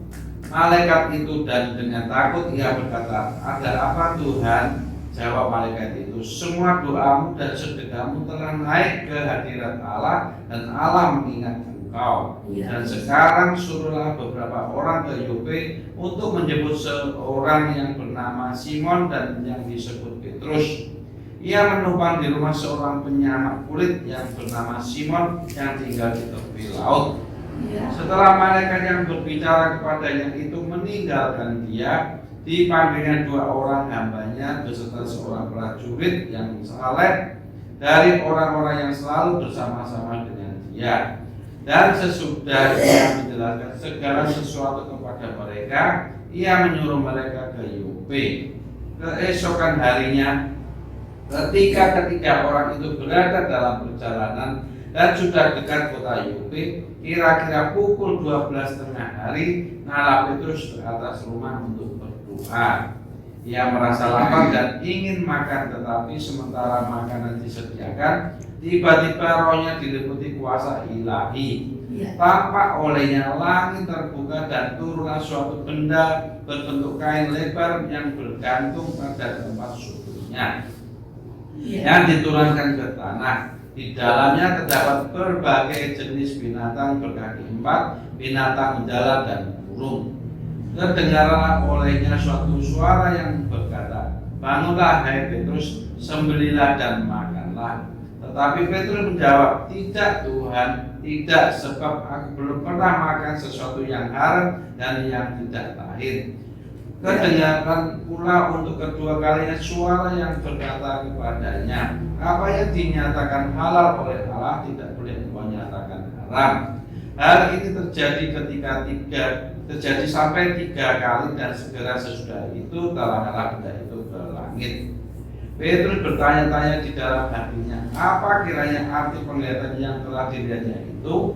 S3: malaikat itu dan dengan takut ia berkata, ada apa Tuhan? Jawab malaikat itu, semua doamu dan sedekahmu telah naik ke hadirat Allah dan Allah mengingat engkau. Dan sekarang suruhlah beberapa orang ke Yope untuk menjemput seorang yang bernama Simon dan yang disebut Petrus. Ia menumpang di rumah seorang penyamak kulit yang bernama Simon yang tinggal di tepi laut. Setelah malaikat yang berbicara kepadanya itu meninggalkan dia, dipanggilnya 2 orang hambanya beserta seorang prajurit yang saleh dari orang-orang yang selalu bersama-sama dengan dia. Dan sesudah ia menjelaskan segala sesuatu kepada mereka, ia menyuruh mereka ke Yope. Keesokan harinya, ketika ketiga orang itu berada dalam perjalanan dan sudah dekat kota Yope, kira-kira pukul 12 tengah hari, Nala Petrus ke atas rumah untuk berdoa. Ia merasa lapar dan ingin makan, tetapi sementara makanan disediakan, tiba-tiba rohnya diliputi kuasa ilahi. Tampak olehnya langit terbuka dan turunlah suatu benda berbentuk kain lebar yang bergantung pada tempat sudutnya, yang diturunkan ke tanah. Di dalamnya terdapat berbagai jenis binatang berkaki 4, binatang darat dan burung. Terdengarlah olehnya suatu suara yang berkata, bangunlah hai Petrus, sembelilah dan makanlah. Tetapi Petrus menjawab, tidak Tuhan, tidak, sebab aku belum pernah makan sesuatu yang haram dan yang tidak tahir. Kedengaran pula untuk kedua kalinya suara yang berkata kepadanya, apa yang dinyatakan halal oleh Allah tidak boleh engkau nyatakan haram. Hal ini terjadi sampai 3 kali dan segera sesudah itu telah benda itu ke langit. Petrus bertanya-tanya di dalam hatinya, apa kiranya arti penglihatan yang telah dilihatnya itu?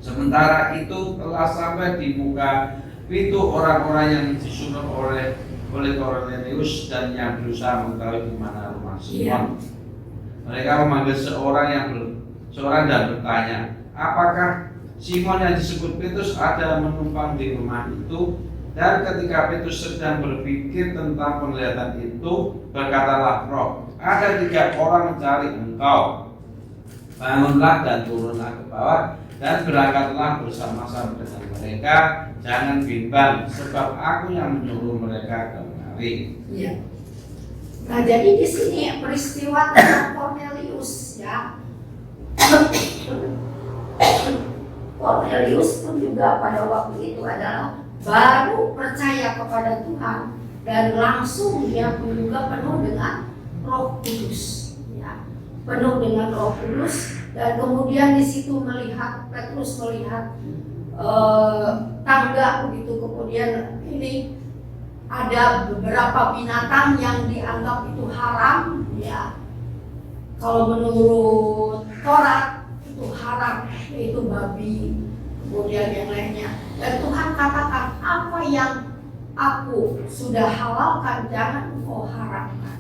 S3: Sementara itu telah sampai di muka pintu orang-orang yang disuruh oleh Cornelius dan yang berusaha mengetahui di mana rumah Simon. Mereka memanggil seorang dan bertanya, apakah Simon yang disebut Petrus ada menumpang di rumah itu? Dan ketika Petrus sedang berpikir tentang penglihatan itu, berkatalah roh, ada 3 orang mencari engkau. Bangunlah dan turunlah ke bawah dan berangkatlah bersama-sama dengan mereka, jangan bimbang, sebab aku yang menyuruh mereka kemari.
S1: Iya. Nah, jadi di sini peristiwa tentang Cornelius, ya. Cornelius pun juga pada waktu itu adalah baru percaya kepada Tuhan dan langsung dia pun juga penuh dengan Roh Kudus, ya. Penuh dengan Roh Kudus, dan kemudian di situ Petrus melihat tangga begitu, kemudian ini ada beberapa binatang yang dianggap itu haram, ya. Kalau menurut Taurat itu haram, yaitu babi, kemudian yang lainnya. Dan Tuhan katakan, apa yang aku sudah halalkan jangan engkau haramkan.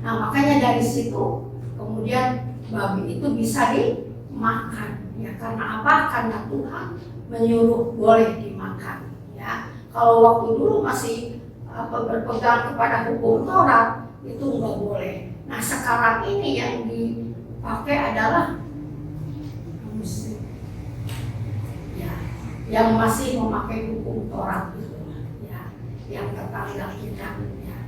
S1: Nah, makanya dari situ kemudian babi itu bisa dimakan, ya. Karena apa? Karena Tuhan menyuruh boleh dimakan, ya. Kalau waktu dulu masih berpegang kepada hukum Taurat itu nggak boleh. Nah, sekarang ini yang dipakai adalah Muslim, ya, yang masih memakai hukum Taurat itu, ya, yang tetangga kita, ya.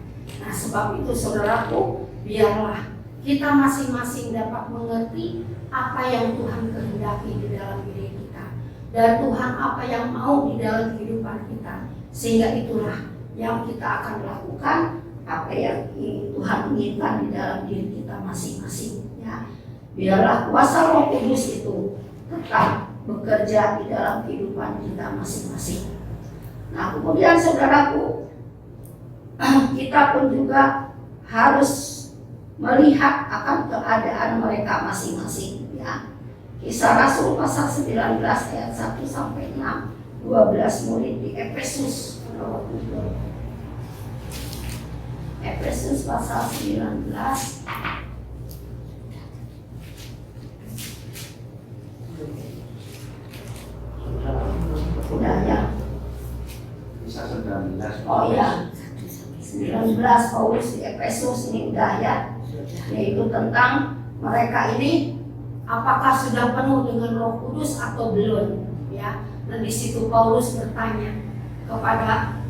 S1: Nah, sebab itu saudaraku, biarlah kita masing-masing dapat mengerti apa yang Tuhan kehendaki di dalam diri kita, dan Tuhan apa yang mau di dalam kehidupan kita, sehingga itulah yang kita akan lakukan apa yang Tuhan inginkan di dalam diri kita masing-masing, ya. Biarlah kuasa Roh Kudus itu tetap bekerja di dalam kehidupan kita masing-masing. Nah, kemudian saudaraku, kita pun juga harus melihat akan keadaan mereka masing-masing, ya. Kisah Rasul pasal 19 ayat 1 sampai 6, 12 murid di Efesus. Efesus pasal 19 udah ya.
S3: Kisah 19.
S1: Oh ya, 19 Paulus di Efesus ini udah ya, yaitu tentang mereka ini apakah sudah penuh dengan Roh Kudus atau belum, ya. Dan di situ Paulus bertanya kepada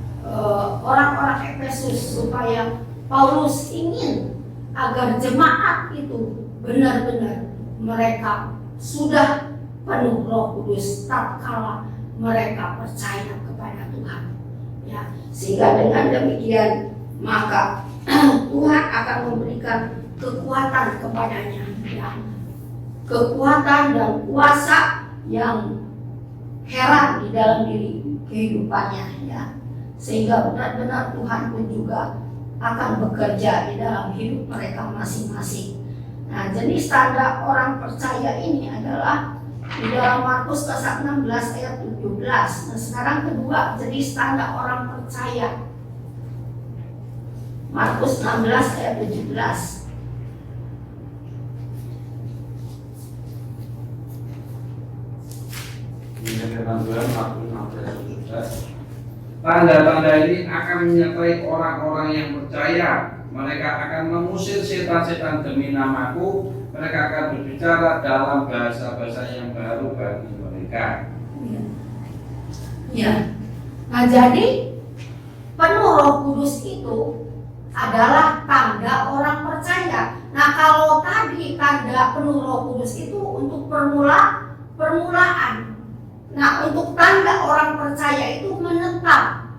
S1: orang-orang Efesus supaya Paulus ingin agar jemaat itu benar-benar mereka sudah penuh Roh Kudus tatkala mereka percaya kepada Tuhan, ya. Sehingga dengan demikian maka Tuhan akan memberikan kekuatan kepadanya, ya. Kekuatan dan kuasa yang heran di dalam diri kehidupannya, ya. Sehingga benar-benar Tuhan pun juga akan bekerja di dalam hidup mereka masing-masing. Nah, jenis tanda orang percaya ini adalah di dalam Markus pasal 16 ayat 17. Nah, sekarang kedua jenis tanda orang percaya. Markus 16 ayat 17.
S3: Tanda-tanda ini akan menyertai orang-orang yang percaya. Mereka akan mengusir setan-setan demi namaku. Mereka akan berbicara dalam bahasa-bahasa yang baru bagi mereka.
S1: Ya. Nah, jadi penuh Roh Kudus itu adalah tanda orang percaya. Nah, kalau tadi tanda penuh Roh Kudus itu untuk permulaan. Nah, untuk tanda orang percaya itu menetap.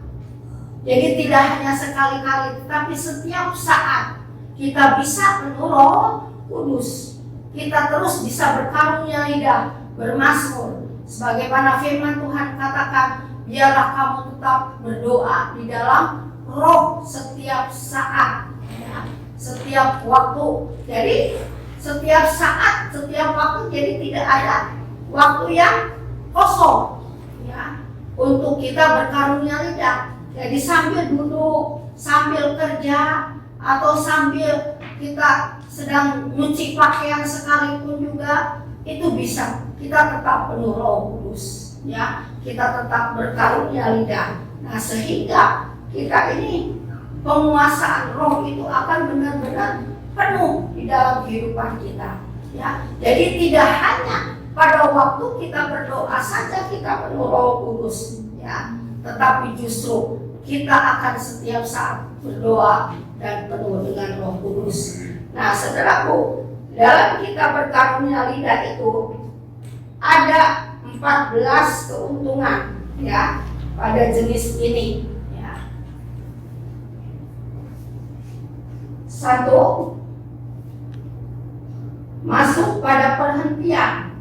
S1: Jadi tidak hanya sekali-kali, tetapi setiap saat kita bisa penuh Roh Kudus. Kita terus bisa berkarunia lidah, bermazmur. Sebagaimana firman Tuhan katakan, biarlah kamu tetap berdoa di dalam Roh setiap saat, ya, setiap waktu. Jadi setiap saat, setiap waktu, jadi tidak ada waktu yang kosong, ya, untuk kita berkarunia lidah. Jadi sambil duduk, sambil kerja, atau sambil kita sedang nyuci pakaian sekalipun juga itu bisa. Kita tetap penuh Roh Kudus, ya. Kita tetap berkarunia lidah. Nah, sehingga kita ini penguasaan Roh itu akan benar-benar penuh di dalam kehidupan kita, ya. Jadi tidak hanya pada waktu kita berdoa saja kita penuh Roh Kudus, ya. Tetapi justru kita akan setiap saat berdoa dan penuh dengan Roh Kudus. Nah, saudaraku, dalam kita berkarunia lidah itu ada 14 keuntungan, ya, pada jenis ini, ya. Satu, masuk pada perhentian.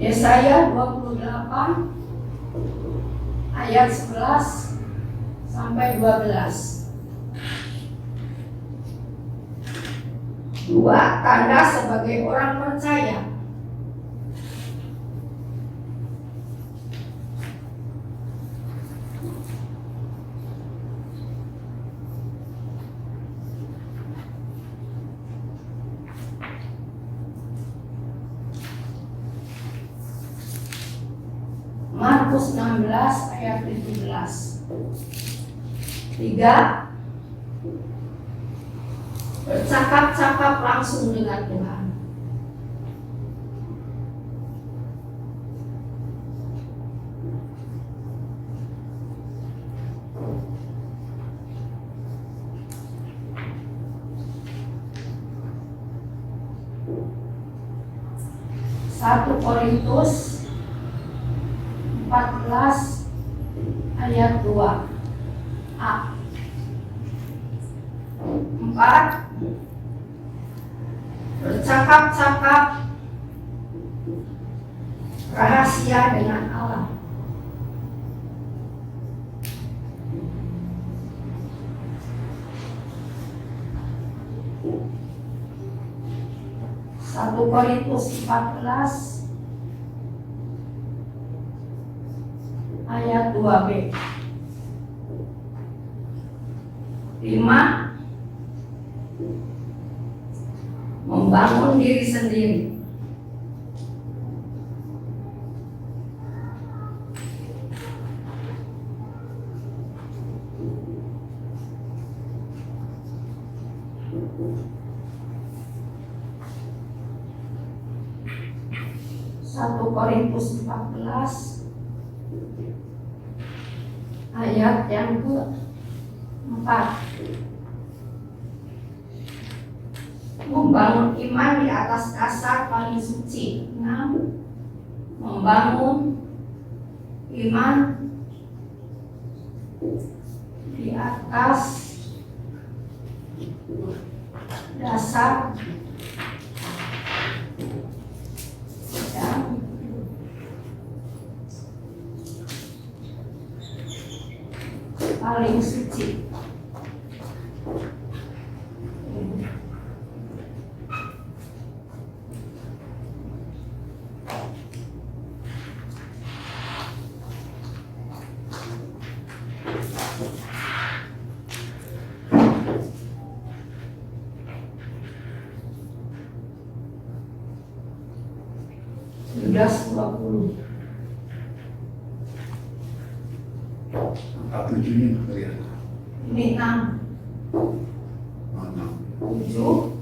S1: Yesaya 28 ayat 11 sampai 12. Dua, tanda sebagai orang percaya. Markus 16 ayat 17. Tiga, bercakap-cakap langsung dengan Tuhan. Satu Korintus 14 ayat 2 A. 4, bercakap-cakap rahasia dengan Allah. Satu Korintus 14 ayat 2b. 5, membangun diri sendiri. Satu Korintus 14 ayat yang ke-4, membangun iman di atas dasar paling suci. 6, membangun iman di atas dasar yang paling suci. Yudas 20.
S4: Tujuhnya kalian.
S1: Ini 6.
S4: Mana?
S1: 7,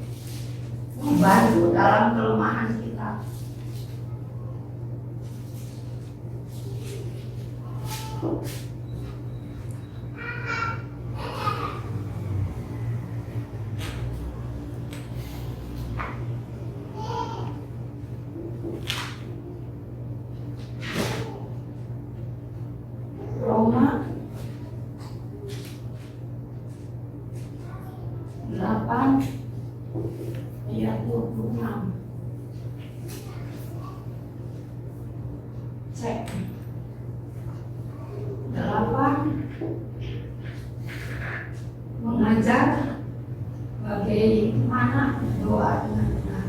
S1: membantu dalam kelemahan kita. Roma 8 ayat 26. Cek 8, mengajar bagaimana doa dengan benar.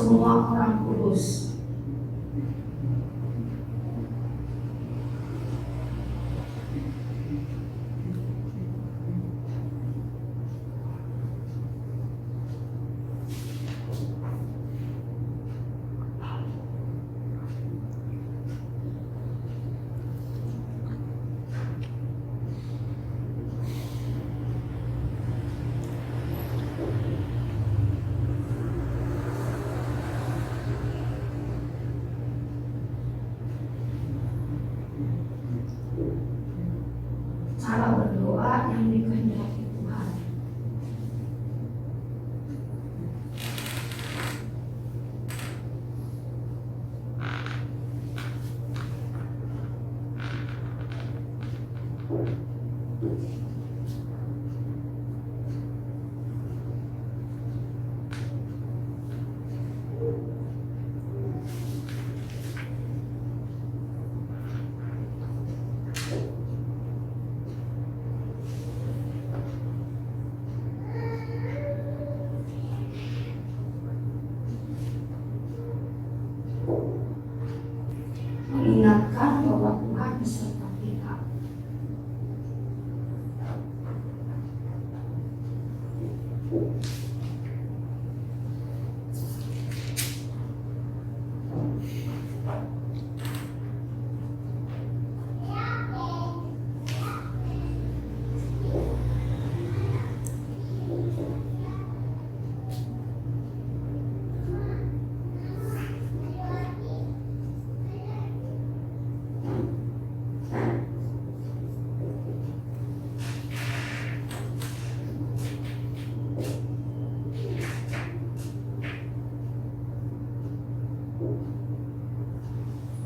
S1: semua orang kudus. Cara berdoa yang dikehendaki Tuhan. Mengingatkan bahwa Tuhan beserta kita.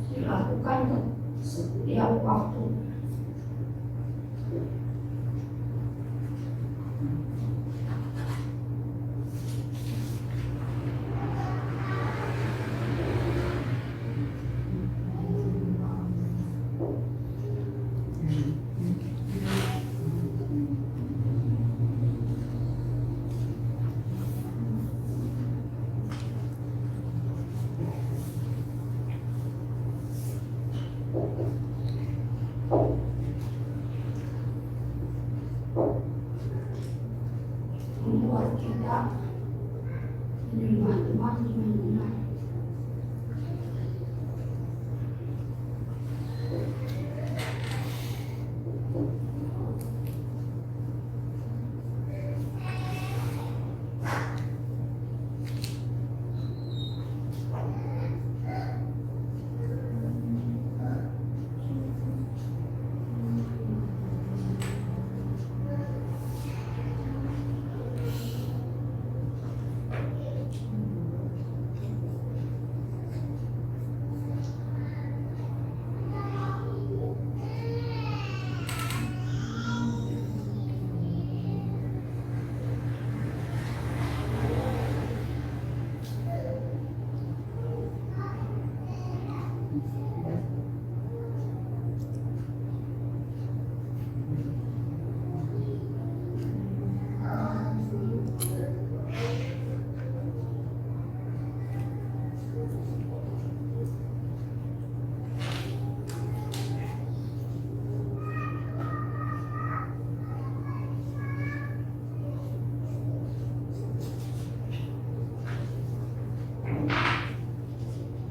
S1: Dilakukan setiap waktu. Membuat kita menerima Tuhan dengan benar.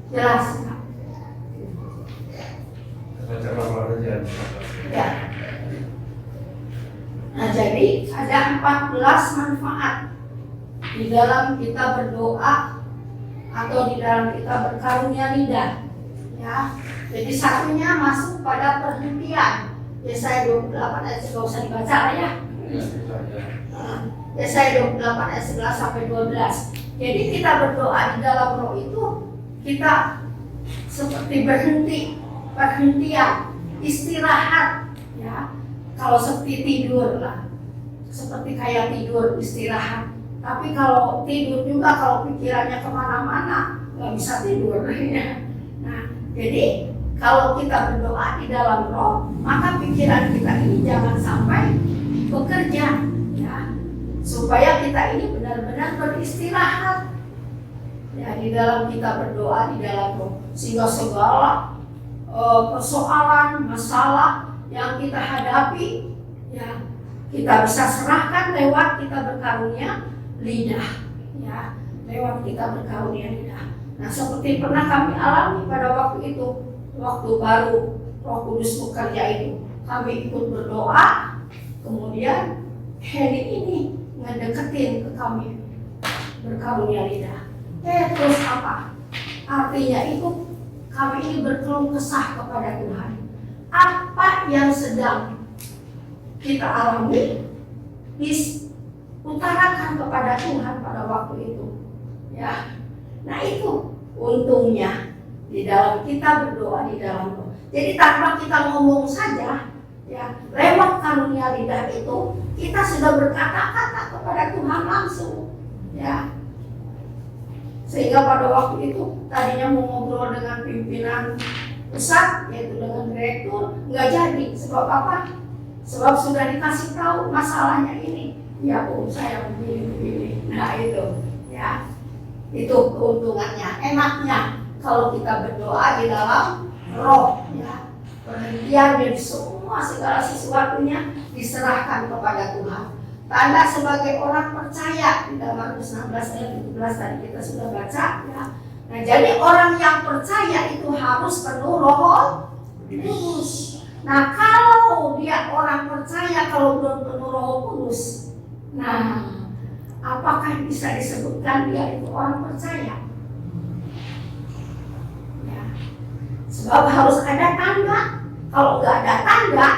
S1: Jelas, Kak? Ya. Nah, jadi ada 14 manfaat di dalam kita berdoa atau di dalam kita berkarunia lidah. Ya. Jadi satunya masuk pada perhentian. Yesaya 28 ayat 11 usah dibaca lah ya. Yesaya 28 ayat 11 sampai 12. Jadi kita berdoa di dalam roh itu kita seperti perhentian, istirahat, ya. Kalau seperti tidur lah, seperti kayak tidur istirahat. Tapi kalau tidur juga, kalau pikirannya kemana-mana, nggak bisa tidur. Ya. Nah, jadi kalau kita berdoa di dalam roh, maka pikiran kita ini jangan sampai bekerja, ya, supaya kita ini benar-benar beristirahat. Ya, di dalam kita berdoa di dalam roh, sehingga segala persoalan, masalah yang kita hadapi, ya kita bisa serahkan lewat kita berkarunia lidah, ya lewat kita berkarunia lidah. Nah, seperti pernah kami alami pada waktu itu, waktu baru Roh Kudus bekerja itu, kami ikut berdoa, kemudian Heni ini ngedeketin ke kami berkarunia lidah. Terus apa? Artinya itu kami ini berkeluh kesah kepada Tuhan. Apa yang sedang kita alami, diutarakan kepada Tuhan pada waktu itu. Ya, nah itu untungnya di dalam kita berdoa di dalam roh. Jadi tanpa kita ngomong saja, ya lewat karunia lidah itu kita sudah berkata-kata kepada Tuhan langsung, ya. Sehingga pada waktu itu tadinya mau ngobrol dengan pimpinan pusat, yaitu dengan direktur, nggak jadi. Sebab apa? Sebab sudah dikasih tahu masalahnya ini. Ya Bu, saya begini. Nah itu, ya itu keuntungannya. Enaknya kalau kita berdoa di dalam roh, ya perhentian dari semua segala sesuatunya diserahkan kepada Tuhan. Tanda sebagai orang percaya di dalam Markus 16 ayat 17 tadi kita sudah baca, ya. Nah, jadi orang yang percaya itu harus penuh Roh Kudus. Nah, kalau dia orang percaya kalau belum penuh Roh Kudus, nah apakah bisa disebutkan dia itu orang percaya? Ya. Sebab harus ada tanda. Kalau nggak ada tanda,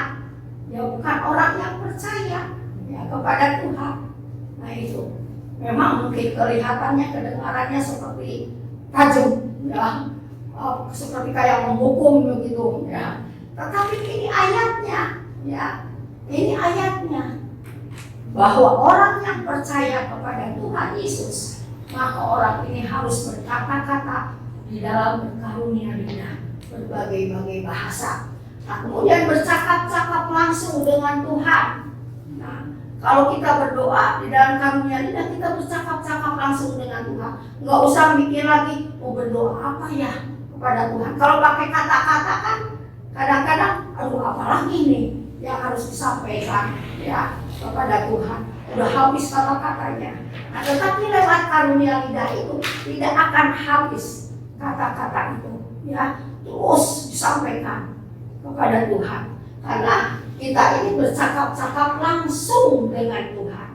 S1: ya bukan orang yang percaya kepada Tuhan. Nah itu memang mungkin kelihatannya, kedengarannya seperti tajam, ya seperti kayak menghukum begitu, ya. Tetapi ini ayatnya, ya ini ayatnya bahwa orang yang percaya kepada Tuhan Yesus, maka orang ini harus berkata-kata di dalam berkarunia lidah, berbagai-bagai bahasa. Nah, kemudian bercakap-cakap langsung dengan Tuhan. Nah, kalau kita berdoa di dalam karunia lidah, kita bercakap-cakap langsung dengan Tuhan. Nggak usah mikir lagi, mau berdoa apa ya kepada Tuhan. Kalau pakai kata-kata kan, kadang-kadang, aduh apalagi nih yang harus disampaikan ya kepada Tuhan. Udah habis kata-katanya. Nah, tetapi lewat karunia lidah itu tidak akan habis kata-kata itu, ya terus disampaikan kepada Tuhan. Karena kita ini bercakap-cakap langsung dengan Tuhan,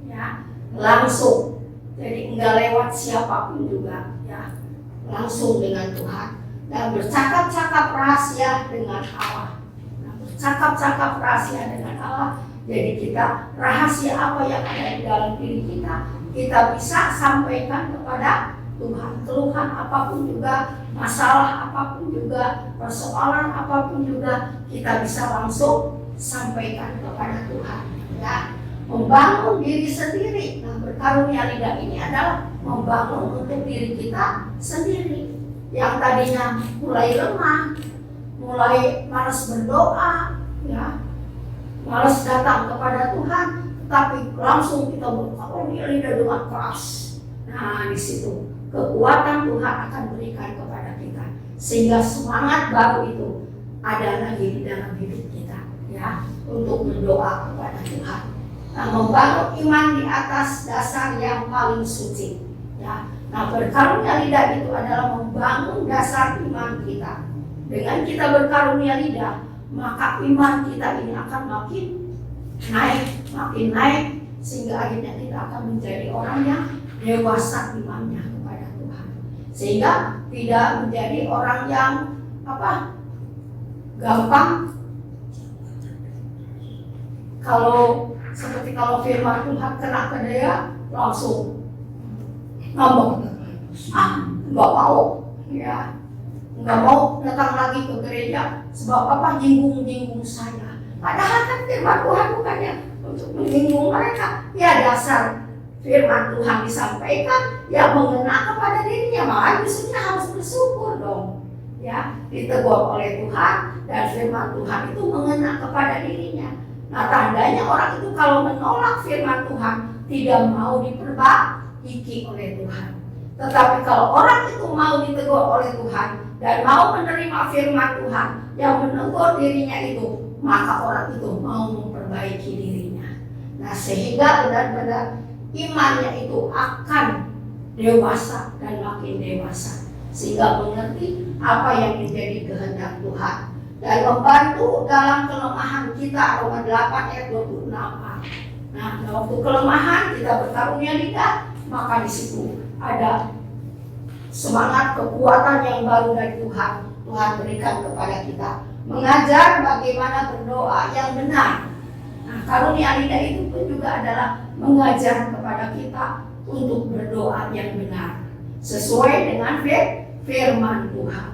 S1: ya langsung. Jadi enggak lewat siapapun juga, ya langsung dengan Tuhan. Dan bercakap-cakap rahasia dengan Allah. Nah, bercakap-cakap rahasia dengan Allah. Jadi kita rahasia apa yang ada di dalam diri kita bisa sampaikan kepada Tuhan. Keluhan apapun juga, masalah apapun juga, persoalan apapun juga, kita bisa langsung sampaikan kepada Tuhan, ya. Membangun diri sendiri. Nah, berkarunia lidah ini adalah membangun untuk diri kita sendiri. Yang tadinya mulai lemah, mulai malas berdoa, ya, malas datang kepada Tuhan, tetapi langsung kita berkarunia lidah dengan keras. Nah, di situ kekuatan Tuhan akan berikan kepada kita, sehingga semangat baru itu ada lagi di dalam hidup kita, ya, untuk berdoa kepada Tuhan. Nah, membangun iman di atas dasar yang paling suci, ya. Nah, berkarunia lidah itu adalah membangun dasar iman kita. Dengan kita berkarunia lidah, maka iman kita ini akan makin naik, sehingga akhirnya kita akan menjadi orang yang dewasa imannya kepada Tuhan. Sehingga tidak menjadi orang yang gampang, kalau firman Tuhan kena ke dia langsung ngomong, nggak mau, ya nggak mau datang lagi ke gereja. Sebab apa? Jinggung saya. Padahal kan firman Tuhan bukannya untuk menyinggung mereka. Ya dasar firman Tuhan disampaikan, ya mengena kepada dirinya, maka justru harus bersyukur dong. Ya, ditegur oleh Tuhan dan firman Tuhan itu mengena kepada dirinya. Nah, tandanya orang itu kalau menolak firman Tuhan tidak mau diperbaiki oleh Tuhan. Tetapi kalau orang itu mau ditegur oleh Tuhan dan mau menerima firman Tuhan yang menegur dirinya itu, maka orang itu mau memperbaiki dirinya. Nah, sehingga benar-benar imannya itu akan dewasa dan makin dewasa, sehingga mengerti apa yang menjadi kehendak Tuhan dan membantu dalam kelemahan kita. Roma 8 ayat 26. Nah, waktu kelemahan kita berkarunia lidah, maka di situ ada semangat kekuatan yang baru dari Tuhan. Tuhan berikan kepada kita mengajar bagaimana berdoa yang benar. Nah, karunia lidah itu pun juga adalah mengajar kepada kita untuk berdoa yang benar sesuai dengan firman Tuhan.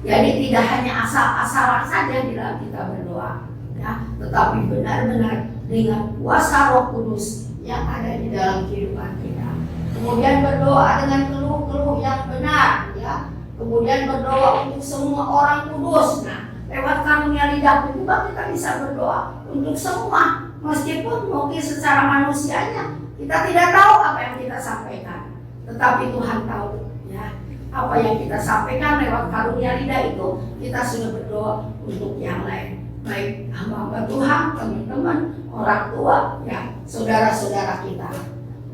S1: Jadi tidak hanya asal-asalan saja di dalam kita berdoa, ya, tetapi benar-benar dengan kuasa Roh Kudus yang ada di dalam kehidupan kita. Kemudian berdoa dengan keluh-keluh yang benar, ya. Kemudian berdoa untuk semua orang kudus. Nah, lewat karunia lidah pun juga kita bisa berdoa untuk semua, meskipun mungkin secara manusianya kita tidak tahu apa yang kita sampaikan, tetapi Tuhan tahu, ya, apa yang kita sampaikan lewat karunia lidah itu. Kita sudah berdoa untuk yang lain, baik hamba-hamba Tuhan, teman-teman, orang tua, ya, saudara-saudara kita.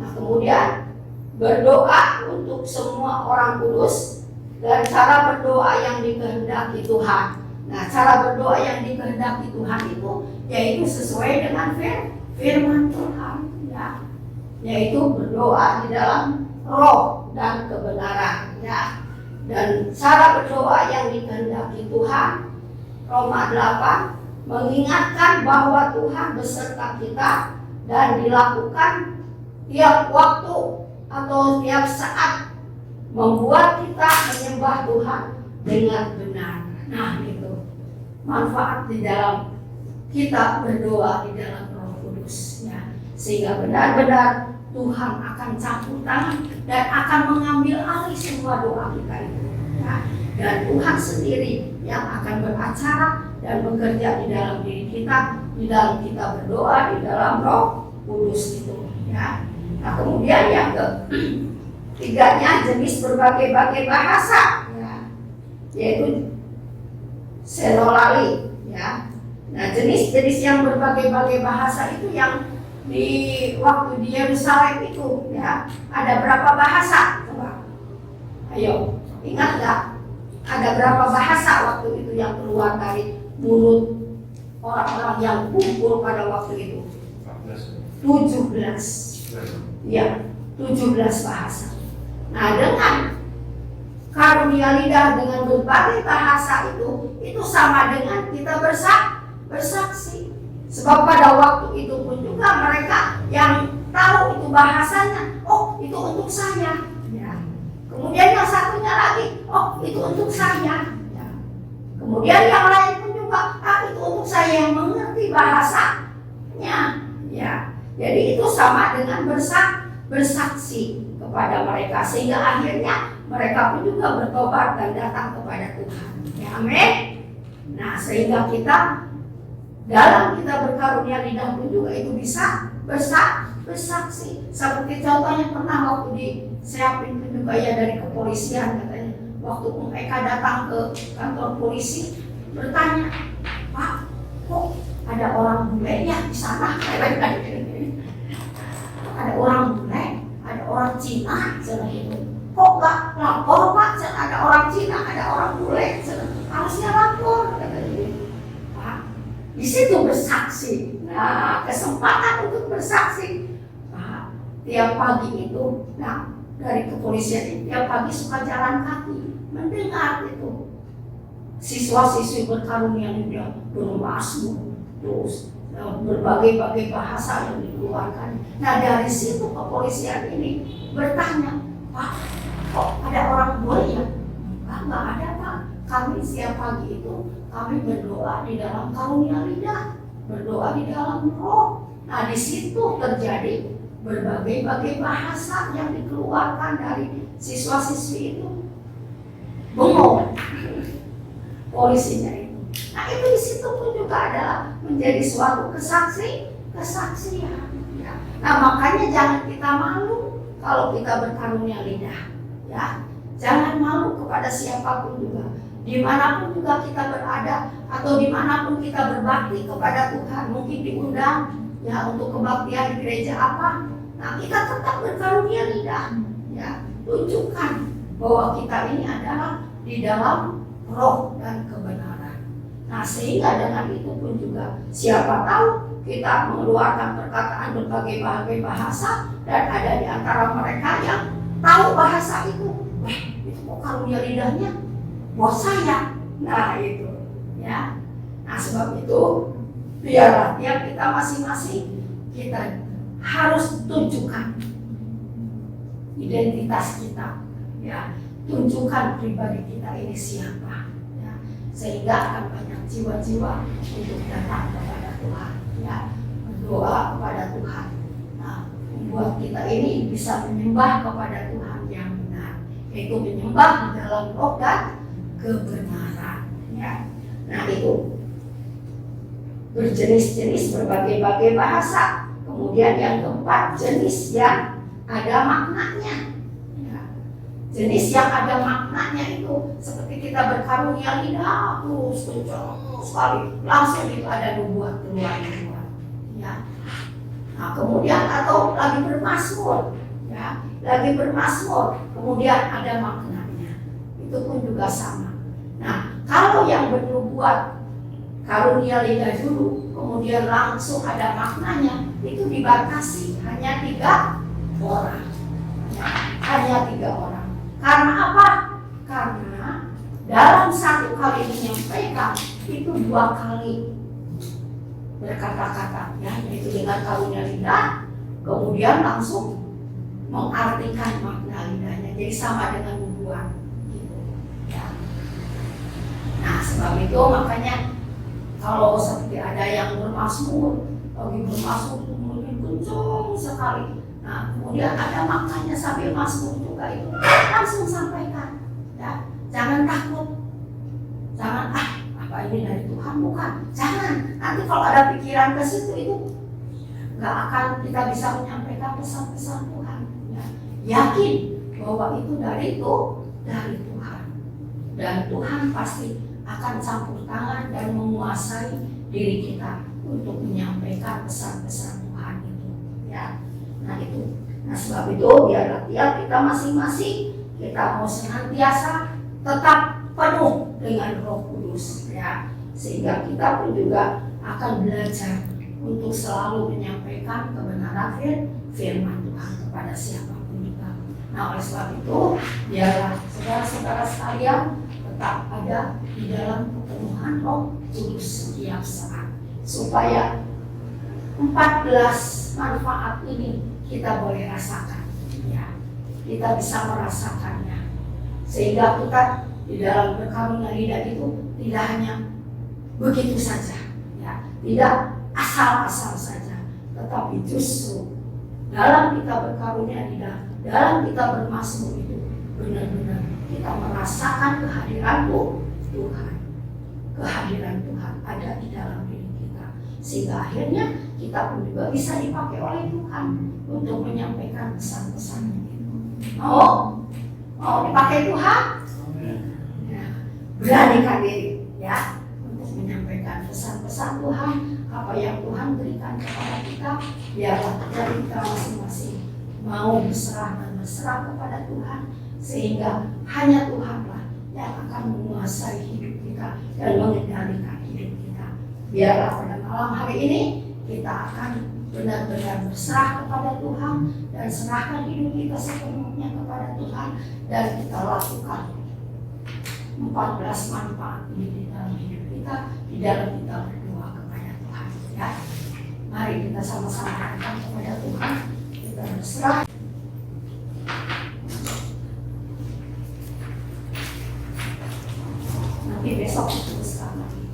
S1: Nah, kemudian berdoa untuk semua orang kudus dan cara berdoa yang dikehendaki Tuhan. Nah, cara berdoa yang dikehendaki Tuhan itu yaitu sesuai dengan firman Tuhan, ya, yaitu berdoa di dalam roh dan kebenaran, ya. Dan cara berdoa yang dikehendaki Tuhan, Roma 8 mengingatkan bahwa Tuhan beserta kita dan dilakukan tiap waktu atau tiap saat, membuat kita menyembah Tuhan dengan benar. Nah, itu manfaat di dalam kita berdoa di dalam Roh Kudus, ya, sehingga benar-benar Tuhan akan campur tangan dan akan mengambil alih semua doa kita itu, ya. Dan Tuhan sendiri yang akan beracara dan bekerja di dalam diri kita, di dalam kita berdoa di dalam Roh Kudus itu, ya. Nah, kemudian yang ketiganya jenis berbagai-bagai bahasa, ya, yaitu senolali, ya. Nah, jenis-jenis yang berbagai-bagai bahasa itu yang di waktu di Yerusalem itu, ya, ada berapa bahasa? Coba, ayo, ingat nggak? Ada berapa bahasa waktu itu yang keluar dari mulut orang-orang yang kumpul pada waktu itu? 17. Ya, 17 bahasa. Nah, dengan karunia lidah dengan berbagai bahasa itu sama dengan kita bersaksi. Sebab pada waktu itu pun juga mereka yang tahu itu bahasanya, oh itu untuk saya, ya. Kemudian yang satunya lagi, oh itu untuk saya, ya. Kemudian yang lain pun juga, itu untuk saya yang mengerti bahasanya, ya. Jadi itu sama dengan bersaksi kepada mereka, sehingga akhirnya mereka pun juga bertobat dan datang kepada Tuhan, ya, amin. Nah, sehingga kita dalam kita berkarunia lidah pun juga itu bisa bersaksi. Seperti contohnya pernah waktu disiapin juga ya dari kepolisian, katanya waktu mereka datang ke kantor polisi bertanya, Pak, kok ada orang bule ya di sana? Ada orang bule, ada orang Cina, gitu. Kok nggak lapor Pak? Ada orang Cina, ada orang bule, harusnya lapor, katanya. Di situ bersaksi. Nah, kesempatan untuk bersaksi. Nah, tiap pagi itu, nah, dari kepolisian itu tiap pagi suka jalan kaki, mendengar itu siswa-siswi berkarunia lidah bermasmur, terus berbagai-bagai bahasa yang dikeluarkan. Nah, dari situ kepolisian ini bertanya, Pak, kok ada orang boleh ya? Nggak ada Pak. Kami setiap pagi itu kami berdoa di dalam karunia lidah, berdoa di dalam roh. Nah, di situ terjadi berbagai-bagai bahasa yang dikeluarkan dari siswa-siswi itu. Bengong polisinya itu. Nah, itu di situ pun juga adalah menjadi suatu kesaksian. Ya. Nah, makanya jangan kita malu kalau kita berkarunia lidah, ya. Jangan malu kepada siapapun juga. Dimanapun juga kita berada atau dimanapun kita berbakti kepada Tuhan, mungkin diundang ya untuk kebaktian di gereja apa, nah kita tetap berkarunia lidah, ya. Tunjukkan bahwa kita ini adalah di dalam roh dan kebenaran. Nah sehingga dengan itu pun juga siapa tahu kita mengeluarkan perkataan berbagai bahasa dan ada di antara mereka yang tahu bahasa itu. Itu kok karunia lidahnya buat saya. Nah itu ya. Nah sebab itu biarlah tiap kita masing-masing kita harus tunjukkan identitas kita, ya. Tunjukkan pribadi kita ini siapa, ya. Sehingga akan banyak jiwa-jiwa untuk datang kepada Tuhan, ya. Berdoa kepada Tuhan. Nah, membuat kita ini bisa menyembah kepada Tuhan yang benar, yaitu menyembah di dalam roh dan kebenaran, ya. Nah itu berjenis-jenis berbagai bahasa. Kemudian yang keempat, jenis yang ada maknanya, ya. Jenis yang ada maknanya itu seperti kita berkarunia lidah terus sekali langsung itu ada nubuat keluar, ya. Nah kemudian atau lagi bermazmur, ya, lagi bermazmur kemudian ada maknanya, itu pun juga sama. Nah kalau yang bernubuat karunia lidah dulu kemudian langsung ada maknanya, itu dibatasi hanya 3 orang, ya, hanya 3 orang. Karena apa? Karena dalam satu kali menyampaikan itu 2 kali berkata-kata, ya, yaitu dengan karunia lidah, kemudian langsung mengartikan makna lidahnya, jadi sama dengan nubuat, gitu, ya. Nah sebab itu makanya kalau seperti ada yang bermazmur, lagi bermazmur mungkin kencang sekali. Nah, kemudian ada maknanya sambil mazmur juga itu langsung sampaikan, ya. Jangan takut, jangan apa ini dari Tuhan, bukan. Jangan. Nanti kalau ada pikiran ke situ itu nggak akan kita bisa menyampaikan pesan-pesan Tuhan. Ya. Yakin bahwa itu dari Tuhan, dan Tuhan pasti akan campur tangan dan menguasai diri kita untuk menyampaikan pesan-pesan Tuhan itu, ya. Nah itu, nah sebab itu biarlah tiap kita masing-masing kita mau senantiasa tetap penuh dengan Roh Kudus, ya, sehingga kita pun juga akan belajar untuk selalu menyampaikan kebenaran firman Tuhan kepada siapapun juga. Nah oleh sebab itu biarlah saudara-saudara sekalian tetap ada di dalam kepenuhan Roh Kudus setiap saat, supaya 14 manfaat ini kita boleh rasakan, ya. Kita bisa merasakannya, sehingga kita di dalam berkarunia lidah itu tidak hanya begitu saja, ya, tidak asal-asal saja, tetapi justru dalam kita berkarunia lidah, dalam kita bermazmur itu benar-benar kita merasakan kehadiran Tuhan. Kehadiran Tuhan ada di dalam diri kita, sehingga akhirnya kita pun juga bisa dipakai oleh Tuhan untuk menyampaikan pesan-pesan itu. Mau dipakai Tuhan? Ya, beranikan diri, ya, untuk menyampaikan pesan-pesan Tuhan, apa yang Tuhan berikan kepada kita. Biarlah dari kita masing-masing mau berserah dan berserah kepada Tuhan, sehingga hanya Tuhanlah yang akan menguasai hidup kita dan mengendalikan hidup kita. Biarlah pada malam hari ini kita akan benar-benar berserah kepada Tuhan dan serahkan hidup kita sepenuhnya kepada Tuhan, dan kita lakukan 14 manfaat ini di dalam hidup kita, di dalam kita berdoa kepada Tuhan, ya. Mari kita sama-sama datang kepada Tuhan, kita berserah. Nanti besok teruskan lagi.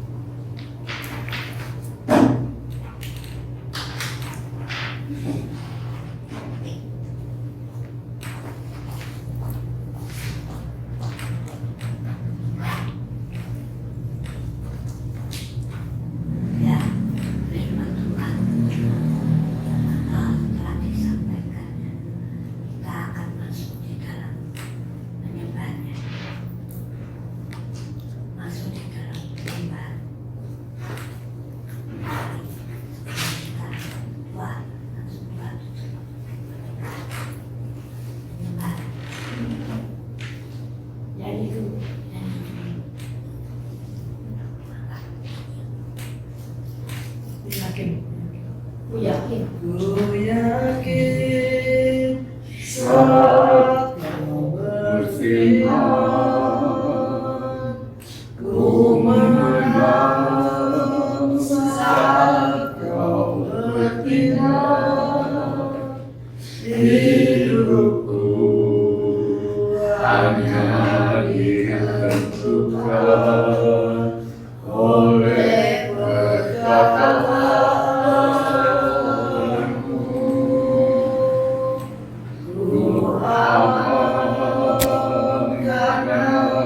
S5: Ya, firman Tuhan telah disampaikan
S1: Yakin. Ku yakin.
S2: Ku yakin saat kau berfirman, ku menang saat kau bertindak. Hidupku hanya ditentukan oleh perkataanmu. Ku aman karena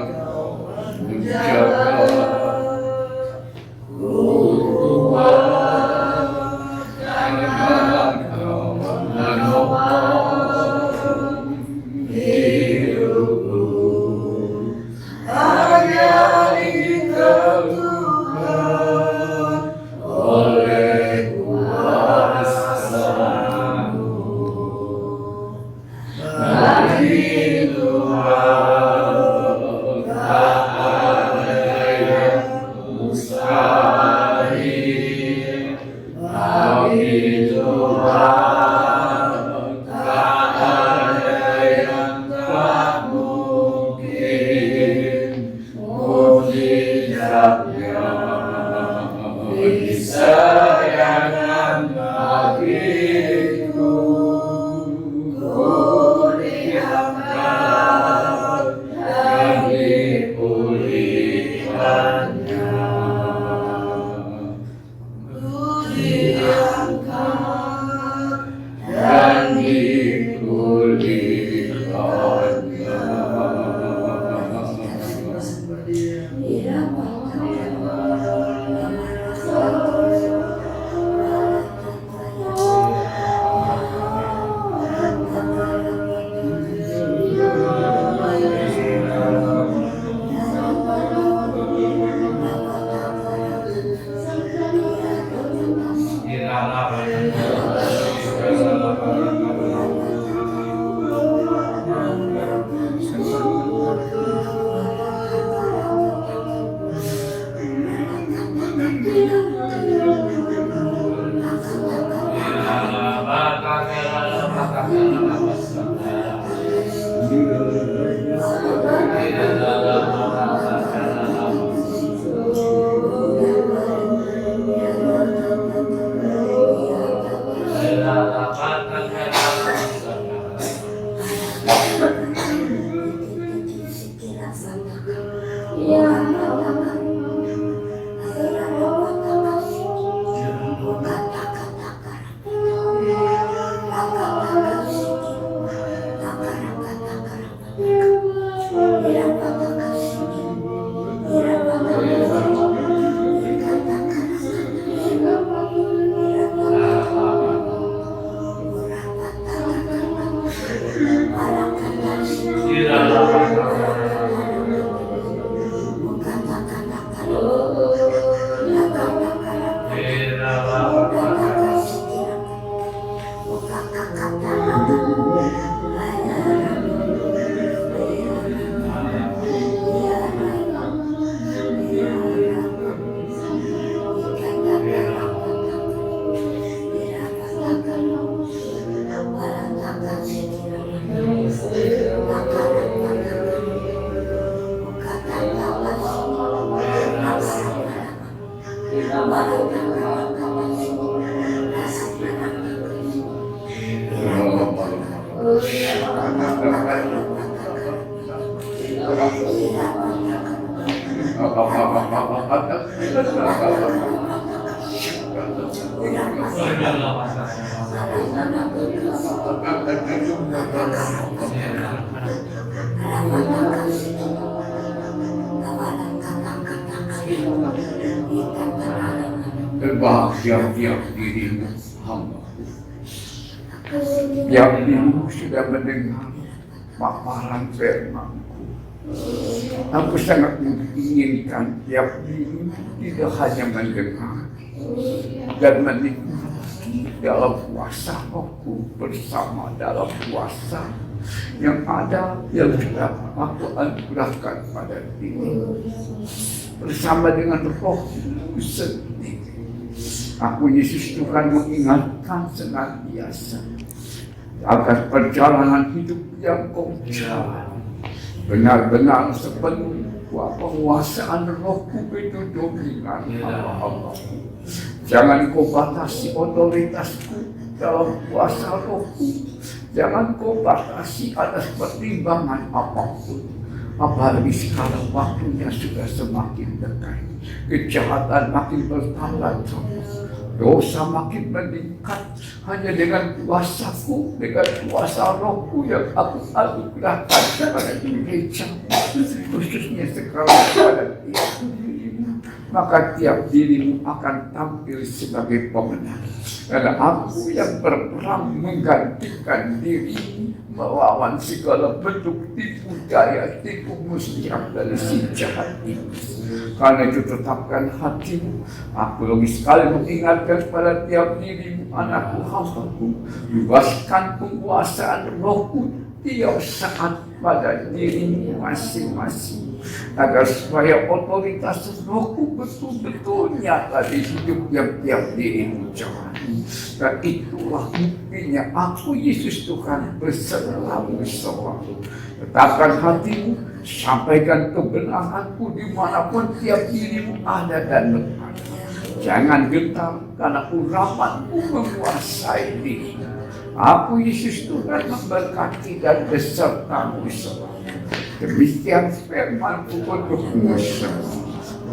S2: kau menjaga. Ku kuat karena kau menopang hidupku. Hanya ditentukan oleh kuasa-Mu. Bagi Tuhan tak ada yang mustahil. Bagi Tuhan tak ada yang tak mungkin. Mujizatnya disayangkan bagiku. Ku diangkat dan dipulihkannya. Ku diangkat dan
S4: Berbahagia tiap dirimu hamba. Tiap dirimu sudah mendengar paparan firman-Ku. Aku sangat menginginkan tiap dirimu tidak hanya mendengar dan menikmati dalam kuasa Roh-Ku bersama dalam kuasa yang ada yang sudah aku anugerahkan pada diri bersama dengan Roh-Ku sendiri. Aku Yesus Tuhan mengingatkan senantiasa agar perjalanan hidup yang kau jalani benar-benar sepenuh penguasaan Rohku itu dominan Allah. Jangan kau batasi otoritasku dalam kuasa Rohku. Jangan kau batasi atas pertimbangan apapun. Apalagi sekarang waktunya sudah semakin dekat. Kejahatan makin bertambah, dosa makin meningkat. Hanya dengan kuasaku, dengan kuasa Rohku yang aku anugerahkan kepada gereja, khususnya sekarang kepada dirimu, maka tiap dirimu akan tampil sebagai pemenang. Karena aku yang berperang menggantikan dirimu melawan segala bentuk tipu daya, tipu muslihat dari si jahat ini. Karena itu tetapkan hatimu. Aku lebih sekali mengingatkan pada tiap dirimu, anakku, hambaku, bebaskan penguasaan Rohku tiap saat pada dirimu masing-masing, agar supaya otoritas Rohku betul-betul nyata di hidup yang tiap dirimu jalani. Dan itulah buktinya aku Yesus Tuhan berselalu selalu. Tetapkan hatimu, sampaikan kebenaranku dimanapun tiap dirimu ada dan berada. Jangan gentar karena urapanku menguasai dirimu. Aku Yesus Tuhan memberkati dan besertamu selalu. Demikian firman-Ku untukmu semua.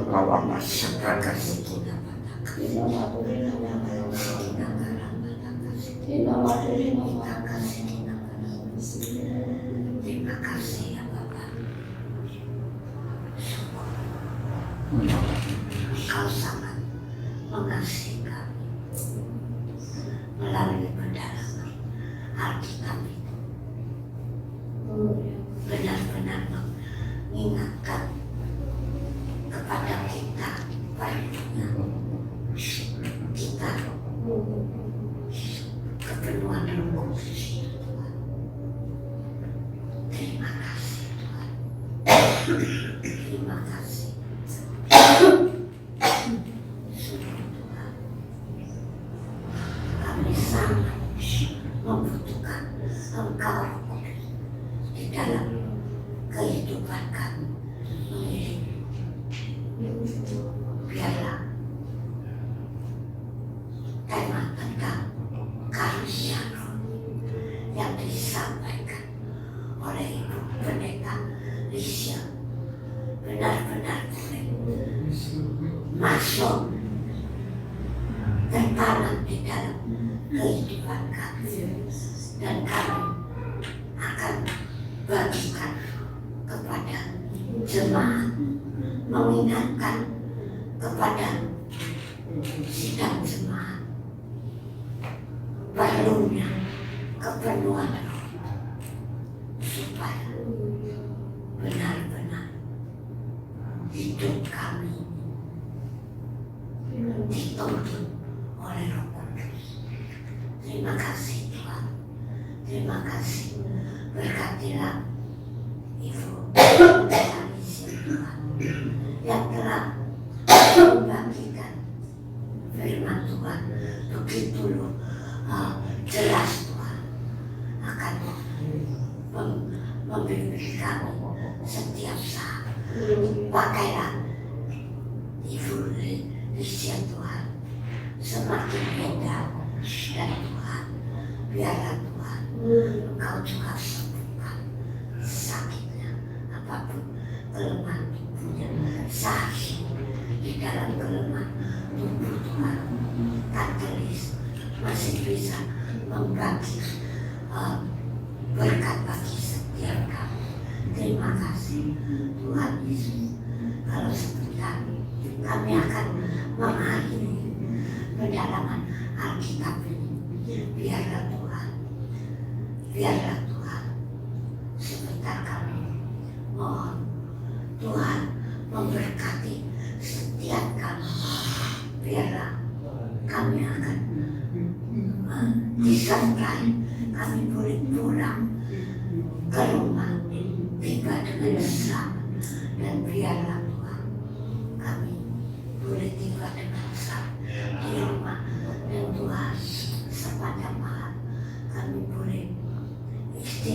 S4: Kalau masyarakat
S1: Terima kasih ya Bapak. Kau sangat mengasihi kami melalui pendalaman Alkitab itu. Benar-benar mengingatkan kepada kita perlunya kita kepenuhan Roh Kudus. Terima kasih Tuhan. Terima kasih. Sungguh Tuhan, kami sangat membutuhkan Engkau di dalam kehidupan kami. Biarlah tema tentang karunia Roh yang disampaikan oleh Ibu Pendeta Lisha benar-benar masuk tertanam di dalam kehidupan kami, dan kami akan bagikan kepada jemaat, mengingatkan kepada sidang jemaat perlunya kepenuhan Roh supaya benar-benar hidup kami dituntun oleh Roh Kudus. Terima kasih Tuhan. Terima kasih. Berkatilah IbuAlisya Tuhan yang telah membagikan firman Tuhan begitu jelas Tuhan akan membimbing kami setiap saat. Pakailah Ibu Lisha Tuhan semakin indah, dan Tuhan biarlah Tuhan Engkau juga sembuhkan sakitnya, apapun kelemahan tubuhnya, sakit di dalam kelemahan tubuh Tuhan. Tante Lis masih bisa membagi berkat bagi setiap kami. Terima kasih Tuhan Yesus. Kalau sebentar kami akan mengakhiri pendalaman Alkitab ini. Biarlah Tuhan sebentar kami mohon Tuhan memberkati setiap kami. Biarlah kami akan disampai, kami boleh pulang ke rumah tiba dengan selamat, dan biarlah Tuhan kami boleh tiba dengan selamat di rumah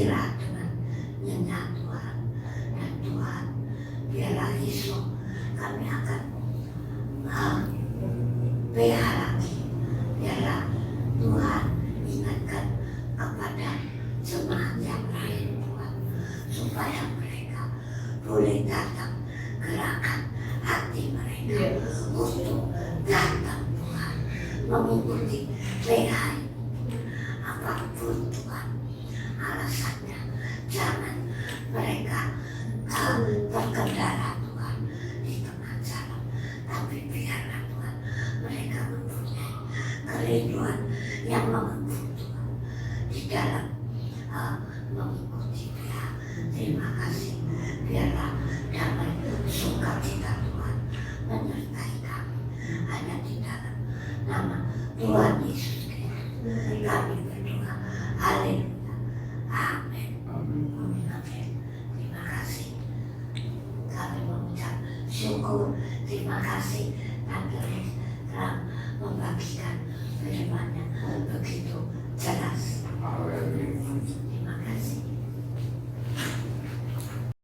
S1: istirahat dengan nyenyak Tuhan. Dan Tuhan, biarlah esok kami akan pelihara lagi. Biarlah Tuhan ingatkan kepada jemaat yang lain Tuhan, supaya mereka boleh datang, gerakan hati mereka untuk datang Tuhan, mengikuti PH apapun Tuhan alasannya. Jangan mereka terkendala Tuhan di tengah jalan, tapi biarlah Tuhan mereka mempunyai kerinduan yang mengembung Tuhan di dalam mengikuti dia. Terima kasih. Biarlah damai sukacita Tuhan menyertai kami hanya di dalam nama Tuhan Yesus.